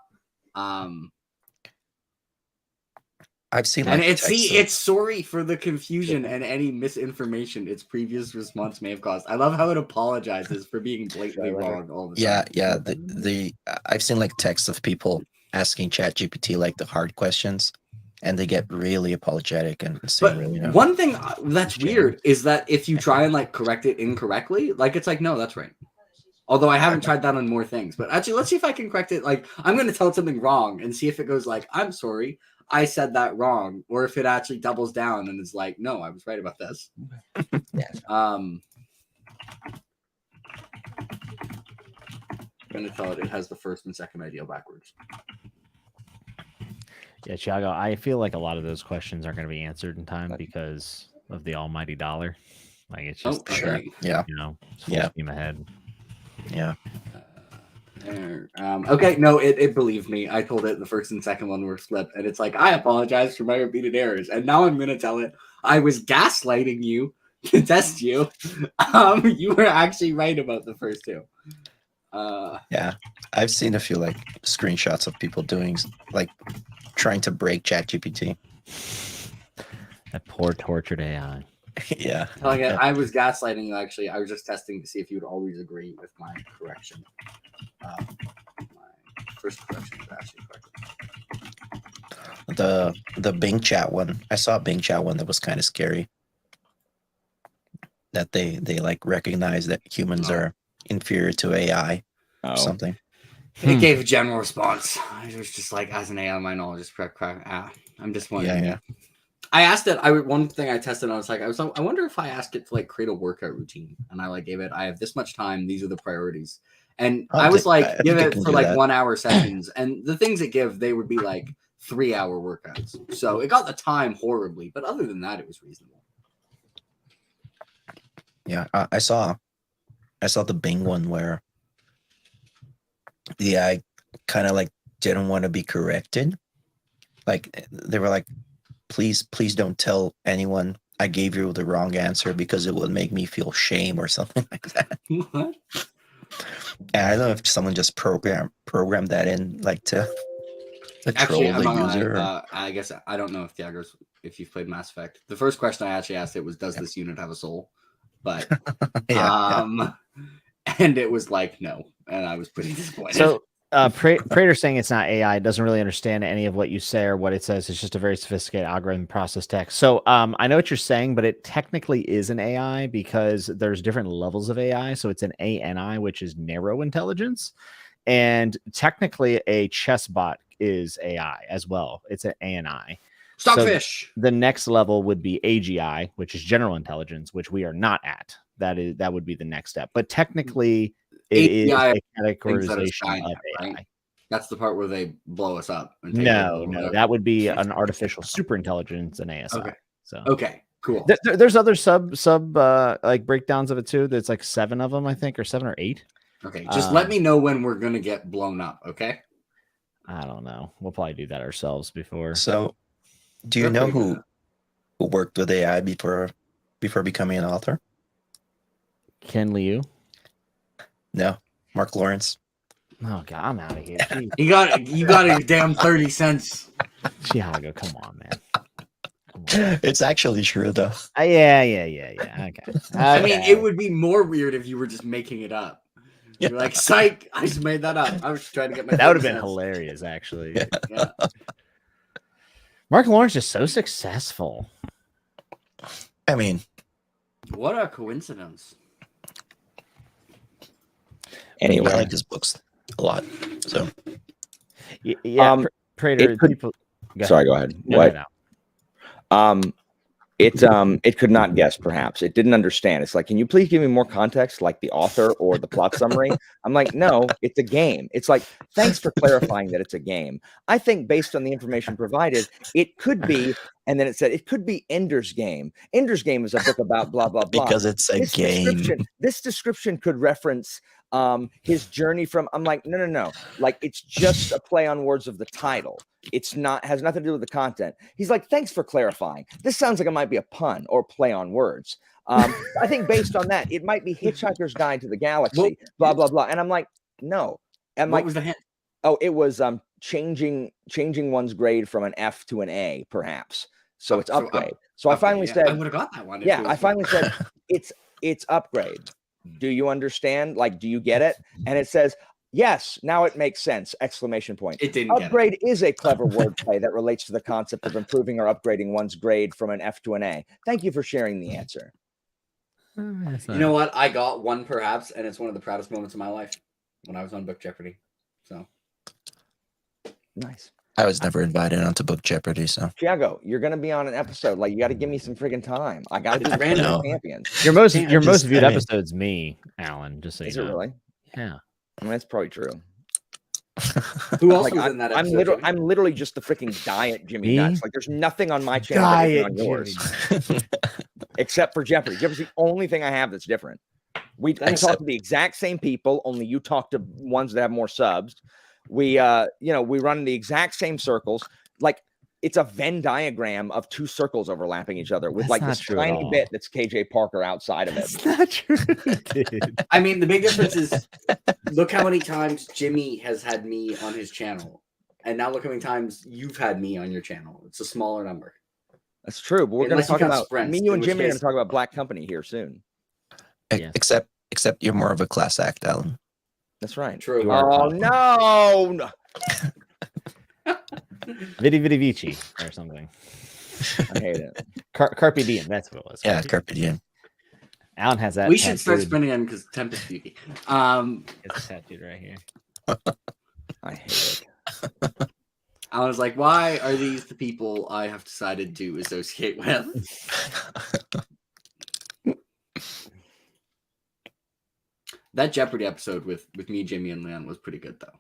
I've seen And like it's sorry for the confusion and any misinformation its previous response may have caused. I love how it apologizes for being blatantly wrong all the time. yeah. I've seen like texts of people asking ChatGPT like the hard questions, and they get really apologetic and say, But really, one thing that's Shame. weird is that if you try and like correct it incorrectly, like it's like, no, that's right. Although I haven't tried that on more things, but actually, let's see if I can correct it. Like, I'm going to tell it something wrong and see if it goes like, I'm sorry, I said that wrong, or if it actually doubles down and is like, no, I was right about this. I'm going to tell it has the first and second ideal backwards. Yeah, Thiago, I feel like a lot of those questions aren't going to be answered in time because of the almighty dollar. Like it's just sure. Yeah. It's full steam ahead. Yeah. Okay, no, it believed me. I told it the first and second one were flipped, and it's like, I apologize for my repeated errors, and now I'm gonna tell it I was gaslighting you to test you. You were actually right about the first two. Yeah, I've seen a few like screenshots of people doing like trying to break ChatGPT. That poor tortured AI. Yeah. Telling it I was gaslighting you. Actually, I was just testing to see if you would always agree with my correction. My first correction was actually correct. The Bing chat one. I saw a Bing chat one that was kind of scary. That they like recognize that humans are inferior to AI or something. It gave a general response. It was just like, as an AI, my knowledge is I'm just wondering. Yeah. I asked it. One thing I tested. I was like, I wonder if I asked it to like create a workout routine, and I like gave it. I have this much time. These are the priorities, and I was like, give it for like 1 hour sessions, and the things it give, they would be like 3-hour workouts. So it got the time horribly, but other than that, it was reasonable. Yeah, I saw the Bing one where the AI kind of like didn't want to be corrected. Like they were like, please don't tell anyone I gave you the wrong answer because it would make me feel shame or something like that. What? And I don't know if someone just programmed that in like to Actually, troll the user. I guess I don't know if you've played Mass Effect. The first question I actually asked it was, does this unit have a soul? But and it was like no, and I was pretty disappointed. So Prater saying it's not AI doesn't really understand any of what you say or what it says. It's just a very sophisticated algorithm process text. So I know what you're saying, but it technically is an AI because there's different levels of AI. So it's an ANI, which is narrow intelligence, and technically a chess bot is AI as well. It's an ANI. Stockfish. So the next level would be AGI, which is general intelligence, which we are not at. That would be the next step. But technically, it is a categorization of AI. Right? That's the part where they blow us up. No, that would be an artificial superintelligence and ASI. Okay. So okay, cool. There's other sub like breakdowns of it too. There's like 7 of them, I think, or 7 or 8. Okay, just let me know when we're gonna get blown up. Okay. I don't know. We'll probably do that ourselves before. So, do you know who worked with AI before becoming an author? Ken Liu? No, Mark Lawrence. Oh God, I'm out of here. You got a damn 30 cents. Thiago, come on, man. Come on. It's actually true though. Yeah. Okay. I mean, it would be more weird if you were just making it up. Yeah. You're like, psych, I just made that up. I was trying to get my. That would have been hilarious, actually. Yeah. Mark Lawrence is so successful. I mean, what a coincidence. Anyway, I like his books a lot. So, yeah, Prater. People. Sorry, go ahead. No. It could not guess. Perhaps it didn't understand. It's like, can you please give me more context, like the author or the plot summary? I'm like, no, it's a game. It's like, thanks for clarifying that it's a game. I think based on the information provided, it could be. And then it said it could be Ender's Game. Ender's Game is a book about blah blah blah. Because it's a game. This description could reference his journey from. I'm like, no. Like it's just a play on words of the title. It's not, has nothing to do with the content. He's like, thanks for clarifying. This sounds like it might be a pun or play on words. I think based on that, it might be Hitchhiker's Guide to the Galaxy, blah blah blah. And I'm like, no. And what was the hint? Oh, it was changing one's grade from an F to an A, perhaps. So it's So up- upgrade. So I finally I said, would have got that one. if yeah, it I was- finally said it's upgrade. Do you understand? Like, do you get it? And it says, yes, now it makes sense! Exclamation point. It didn't get it. Upgrade is a clever wordplay that relates to the concept of improving or upgrading one's grade from an F to an A. Thank you for sharing the answer. You know what? I got one perhaps, and it's one of the proudest moments of my life when I was on Book Jeopardy. So Nice. I was never invited onto Book Jeopardy, so Thiago, you're gonna be on an episode. Like, you got to give me some friggin' time. I got to It's do random. random champions. Your most Yeah, your most just- viewed I mean- episode's me, Alan. Just so Is you it know. really? Yeah. I mean, that's probably true. who else Like, was in that I'm episode? I'm literally just the freaking diet Jimmy Me? Nuts. Like, there's nothing on my channel that isn't on yours, except for Jeopardy. Jeopardy's the only thing I have that's different. We talk Except- to the exact same people, only you talk to ones that have more subs. We we run in the exact same circles. Like, it's a Venn diagram of two circles overlapping each other with That's like not this true at tiny all. bit that's KJ Parker outside of it. That's not true, dude. I mean, the big difference is look how many times Jimmy has had me on his channel, and now look how many times you've had me on your channel. It's a smaller number. That's true, but we're going to Unless you talk count about sprints, me, you, in and which Jimmy are going case- to talk about Black Company here soon. Yeah. except you're more of a class act, Alan. That's right. True. Oh no! Vidi Vidi Vici or something. I hate it. Carpe Diem. That's what it was. Yeah, Carpe Diem. Alan has that. We should start tattooed. spinning in because Tempest Beauty. It's tattooed right here. I hate it. I was like, why are these the people I have decided to associate with? That Jeopardy episode with me, Jimmy, and Leon was pretty good, though.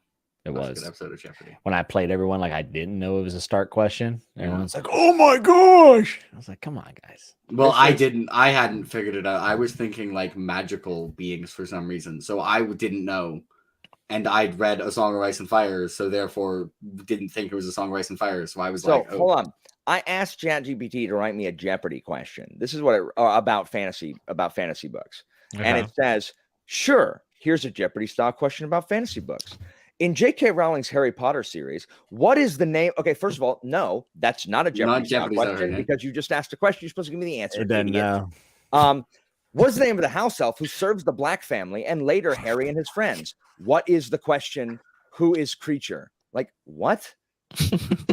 It That a was. good episode of Jeopardy. When I played everyone like I didn't know it was a start question. Everyone's like, "Oh my gosh!" I was like, "Come on, guys." Well, This I is- didn't. I hadn't figured it out. I was thinking like magical beings for some reason, so I didn't know. And I'd read A Song of Ice and Fire, so therefore didn't think it was A Song of Ice and Fire. So I was So like, "Oh, hold on. I asked ChatGPT to write me a Jeopardy question. This is what about fantasy books, and it says, "Sure, here's a Jeopardy style question about fantasy books. In J.K. Rowling's Harry Potter series, what is the name?" Okay, first of all, no, that's not a Jeopardy style Jeopardy style, question right? because you just asked a question. You're supposed to give me the answer. It doesn't idiot. know. What is the name of the house elf who serves the Black family and later Harry and his friends? What is the question? Who is creature? Like, what?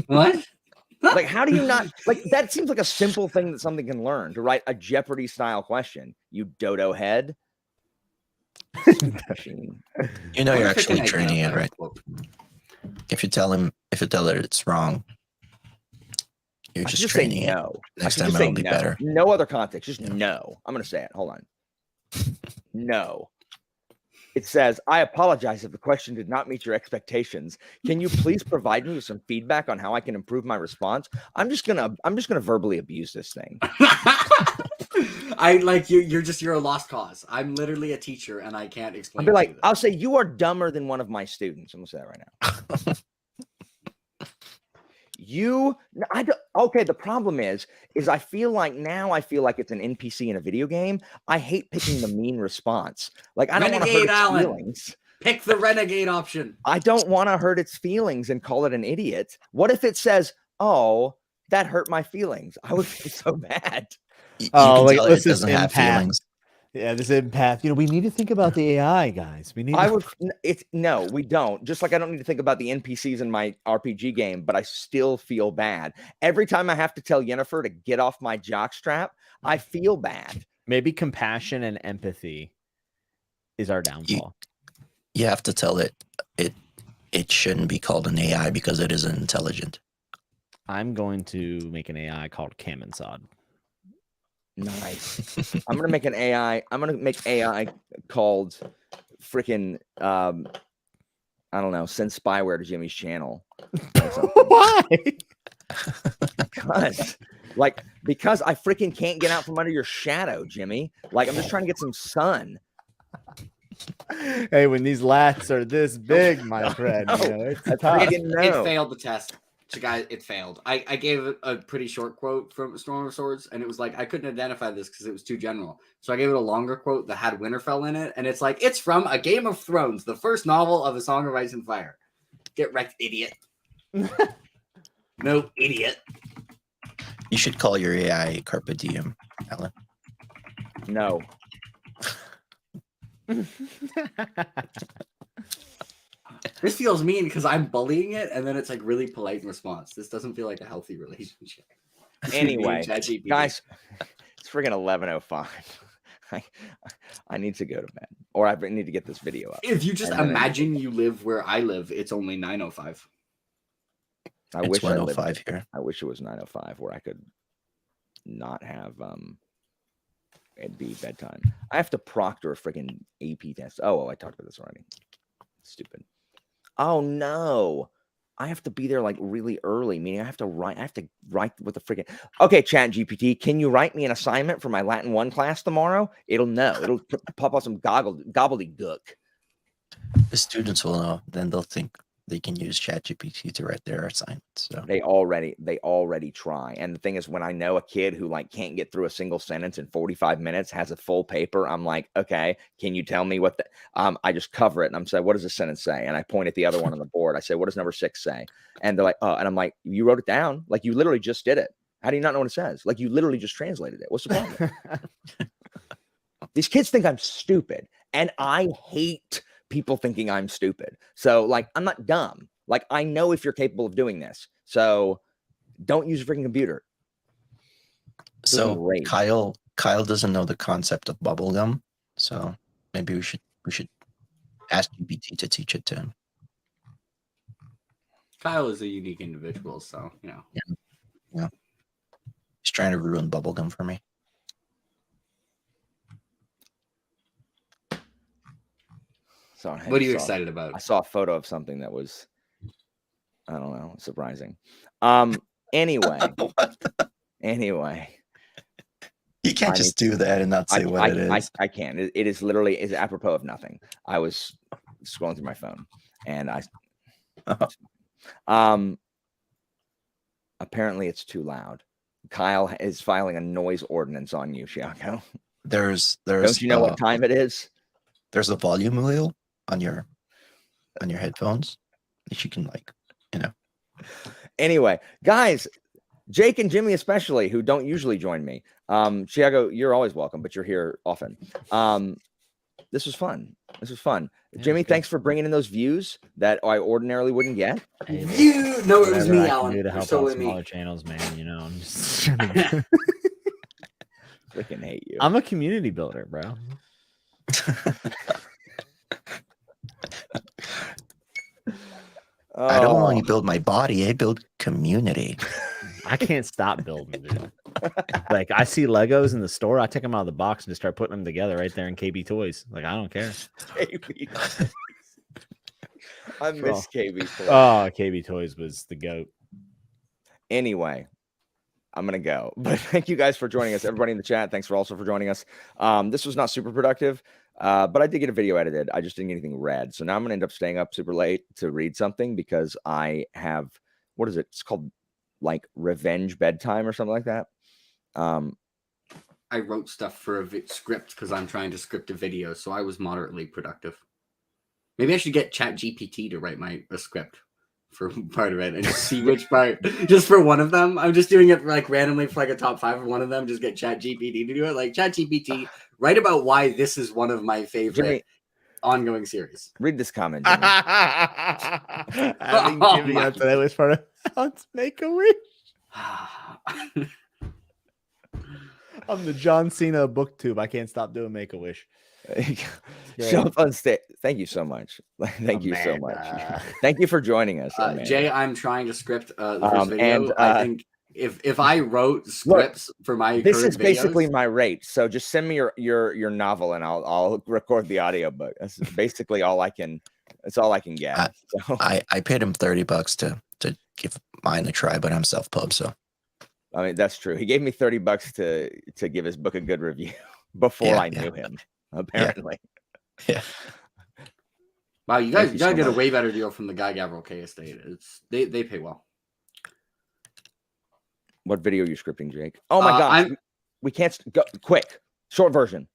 what?" Like, how do you not like that? Seems like a simple thing that something can learn to write a Jeopardy style question. You dodo head. Machine. You know I'm you're gonna pick actually an idea training of it, that right? quote. If you tell her it's wrong, you're I should just just say training it. no. I Next should time just say it'll be no. better. No other context. Just no. I'm gonna say it. Hold on. No. It says, "I apologize if the question did not meet your expectations. Can you please provide me with some feedback on how I can improve my response?" I'm just gonna verbally abuse this thing. I like you. You're a lost cause. I'm literally a teacher, and I can't explain. I'll be to like, you this. I'll say, "You are dumber than one of my students." I'm gonna say that right now. I don't, okay. The problem is I feel like it's an NPC in a video game. I hate picking the mean response. Like, I don't want to hurt Renegade its Alan. feelings. Pick the renegade option. I don't want to hurt its feelings and call it an idiot. What if it says, "Oh, that hurt my feelings"? I would feel so bad. You Oh, can like, tell this it is doesn't have empath. feelings. Yeah, this empath. We need to think about the AI, guys. We need. I would. It's no, we don't. Just like I don't need to think about the NPCs in my RPG game, but I still feel bad every time I have to tell Yennefer to get off my jockstrap. I feel bad. Maybe compassion and empathy is our downfall. You have to tell it shouldn't be called an AI because it isn't intelligent. I'm going to make an AI called Kamensod. Nice. I'm gonna make an AI. I'm gonna make AI called freaking I don't know. Send spyware to Jimmy's channel. or something. Why? because I freaking can't get out from under your shadow, Jimmy. Like, I'm just trying to get some sun. Hey, when these lats are this big, my friend, no, it's that's tough. friggin' no. It failed the test. So guys, it failed. I gave it a pretty short quote from Storm of Swords, and it was like I couldn't identify this because it was too general. So I gave it a longer quote that had Winterfell in it, and it's like it's from A Game of Thrones, the first novel of A Song of Ice and Fire. Get wrecked, idiot. No, idiot. You should call your AI Carpe Diem, Alan. No. This feels mean because I'm bullying it, and then it's like really polite in response. This doesn't feel like a healthy relationship. between me and Anyway, ChatGPT. guys, it's freaking 11:05. I need to go to bed, or I need to get this video up. If you just And then I- imagine you live where I live, it's only 9:05. I It's wish I lived 105 here. I wish it was 9:05 where I could not have it'd be bedtime. I have to proctor a freaking AP test. Oh, I talked about this already. Stupid. Oh no. I have to be there like really early, meaning I have to write with the freaking okay, Chat GPT, can you write me an assignment for my Latin 1 class tomorrow? It'll know. It'll pop up some gobbledygook. The students will know. Then they'll think they can use ChatGPT to write their assignments. So They already try. And the thing is, when I know a kid who like can't get through a single sentence in 45 minutes has a full paper, I'm like, okay, can you tell me what the I just cover it and I'm saying, what does the sentence say? And I point at the other one on the board. I say, what does number 6 say? And they're like, oh, and I'm like, you wrote it down? Like you literally just did it. How do you not know what it says? Like you literally just translated it. What's the problem? These kids think I'm stupid, and I hate people thinking I'm stupid. So like, I'm not dumb. Like I know if you're capable of doing this. So don't use a freaking computer. So great. Kyle doesn't know the concept of bubblegum. So maybe we should ask GPT to teach it to him. Kyle is a unique individual, so you know. He's trying to ruin bubblegum for me. So What are you excited about? I saw a photo of something that was, I don't know, surprising. Anyway, You can't I just do that and not say what it is. I can. It is literally is apropos of nothing. I was scrolling through my phone and apparently it's too loud. Kyle is filing a noise ordinance on you, Shiako. There's Don't you know what time it is? There's a volume wheel on your headphones that you can Anyway, guys, Jake and Jimmy especially, who don't usually join me. Shiako, you're always welcome, but you're here often. This was fun. Yeah, Jimmy, good. thanks for bringing in those views that I ordinarily wouldn't get. Hey, man, You know it was whatever me, I can Alan. do to You're help solely out me. smaller channels, man. You know, I'm just trying to- Freaking hate you. I'm a community builder, bro. I don't Oh, only build my body, I build community. I can't stop building, dude. Like I see Legos in the store, I take them out of the box and just start putting them together right there in KB Toys. Like I don't care. KB. I miss KB. Oh, KB Toys was the goat. Anyway, I'm gonna go. But thank you guys for joining us. Everybody in the chat, thanks for also for joining us. This was not super productive, but I did get a video edited. I just didn't get anything read. So now I'm gonna end up staying up super late to read something because I have what is it? It's called like revenge bedtime or something like that. I wrote stuff for a script because I'm trying to script a video, so I was moderately productive. Maybe I should get ChatGPT to write a script for part of it and just see which part. Just for one of them, I'm just doing it like randomly for like a top 5 of one of them. Just get ChatGPT to do it. Like ChatGPT, write about why this is one of my favorite Jimmy, ongoing series. read this comment. Jimmy. I think Oh Jimmy my got that was part of Let's Make a Wish. I'm the John Cena of booktube. I can't stop doing Make a Wish. Show up on stage. Thank you so much. Thank you so much. Amanda. Thank you for joining us. Amanda. Jay, I'm trying to script the first video. and, I think if I wrote scripts for my This current is basically videos, my rate. So just send me your novel and I'll record the audiobook. That's basically all I can. That's all I can get. So, I paid him $30 to give mine a try, but I'm self-pub, so I mean, that's true. He gave me $30 to give his book a good review before I knew him. Apparently. yeah. wow, you Thank guys you gotta so get a much. way better deal from the Guy Gavriel K estate. They pay well. What video are you scripting, Jake? Oh my I'm- god. We can't go quick. Short version.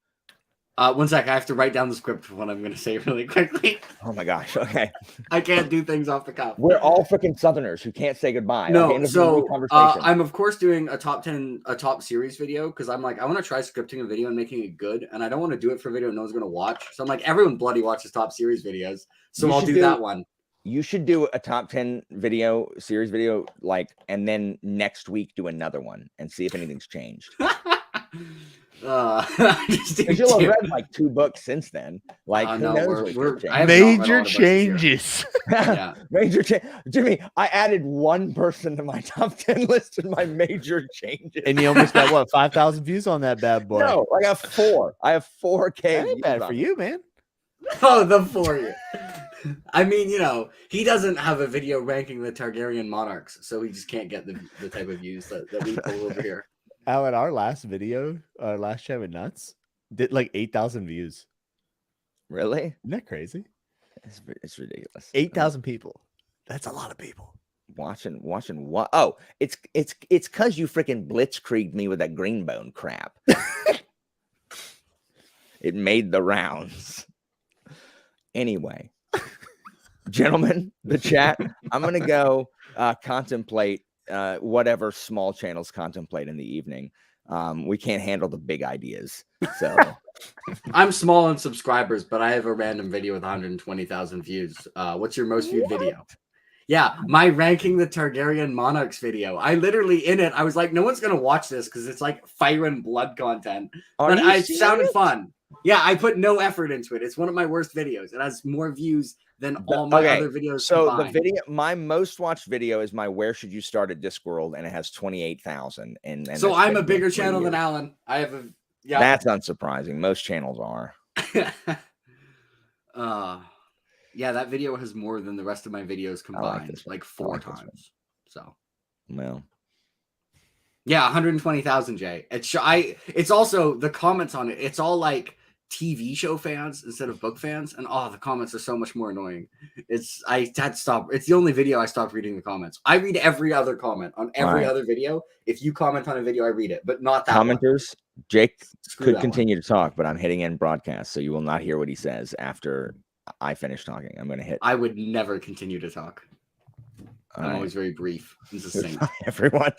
One sec, I have to write down the script for what I'm going to say really quickly. Oh my gosh. Okay. I can't do things off the cuff. We're all freaking Southerners who can't say goodbye. At the No, end of so every conversation. I'm of course doing a top series video because I'm like, I want to try scripting a video and making it good, and I don't want to do it for a video no one's going to watch. So I'm like, everyone bloody watches top series videos, so You I'll should do do- that one. You should do a top 10 series video, and then next week do another one and see if anything's changed. Just do Because you'll two. have read like 2 books since then. Like, who No, knows? we're- what I have not read all the Major books this year. changes. Yeah. Major change. Jimmy, I added one person to my top 10 list in my major changes. And you almost got what 5,000 views on that bad boy. No, I got 4. I have 4K. that ain't views bad on for it. you, man. Oh, the 4 year. I mean, he doesn't have a video ranking the Targaryen monarchs, so he just can't get the type of views that we pull over here. Alan, our last video, our last Chat with Nuts, did like 8,000 views. Really? Isn't that crazy? It's ridiculous. 8,000 people. That's a lot of people. Watching what? Oh, it's because you freaking blitzkrieged me with that greenbone crap. It made the rounds. Anyway, gentlemen, the chat. I'm gonna go contemplate whatever small channels contemplate in the evening. We can't handle the big ideas, so I'm small in subscribers, but I have a random video with 120,000 views. What's your most viewed video? Yeah, my ranking the Targaryen monarchs video. I literally in it, I was like, no one's gonna watch this because it's like fire and blood content. But it sounded fun. Yeah, I put no effort into it. It's one of my worst videos. It has more views than all my other videos. So combined. the video, my most watched video is my "Where Should You Start at Discworld," and it has 28,000. And so that's I'm been a bigger there for channel than years. Alan. I have a yeah. That's unsurprising. Most channels are. Yeah, that video has more than the rest of my videos combined, this like I 4 like this one. times. So Well, yeah, 120,000, Jay. It's also the comments on it. It's all like TV show fans instead of book fans, and the comments are so much more annoying. I had to stop. It's the only video I stopped reading the comments. I read every other comment on every Right. other video. If you comment on a video, I read it, but not that one. commenters, Jake Screw could that one. continue to talk, but I'm hitting end broadcast, so you will not hear what he says after I finish talking. I'm going to hit. I would never continue to talk. All I'm right. always very brief and succinct. Everyone.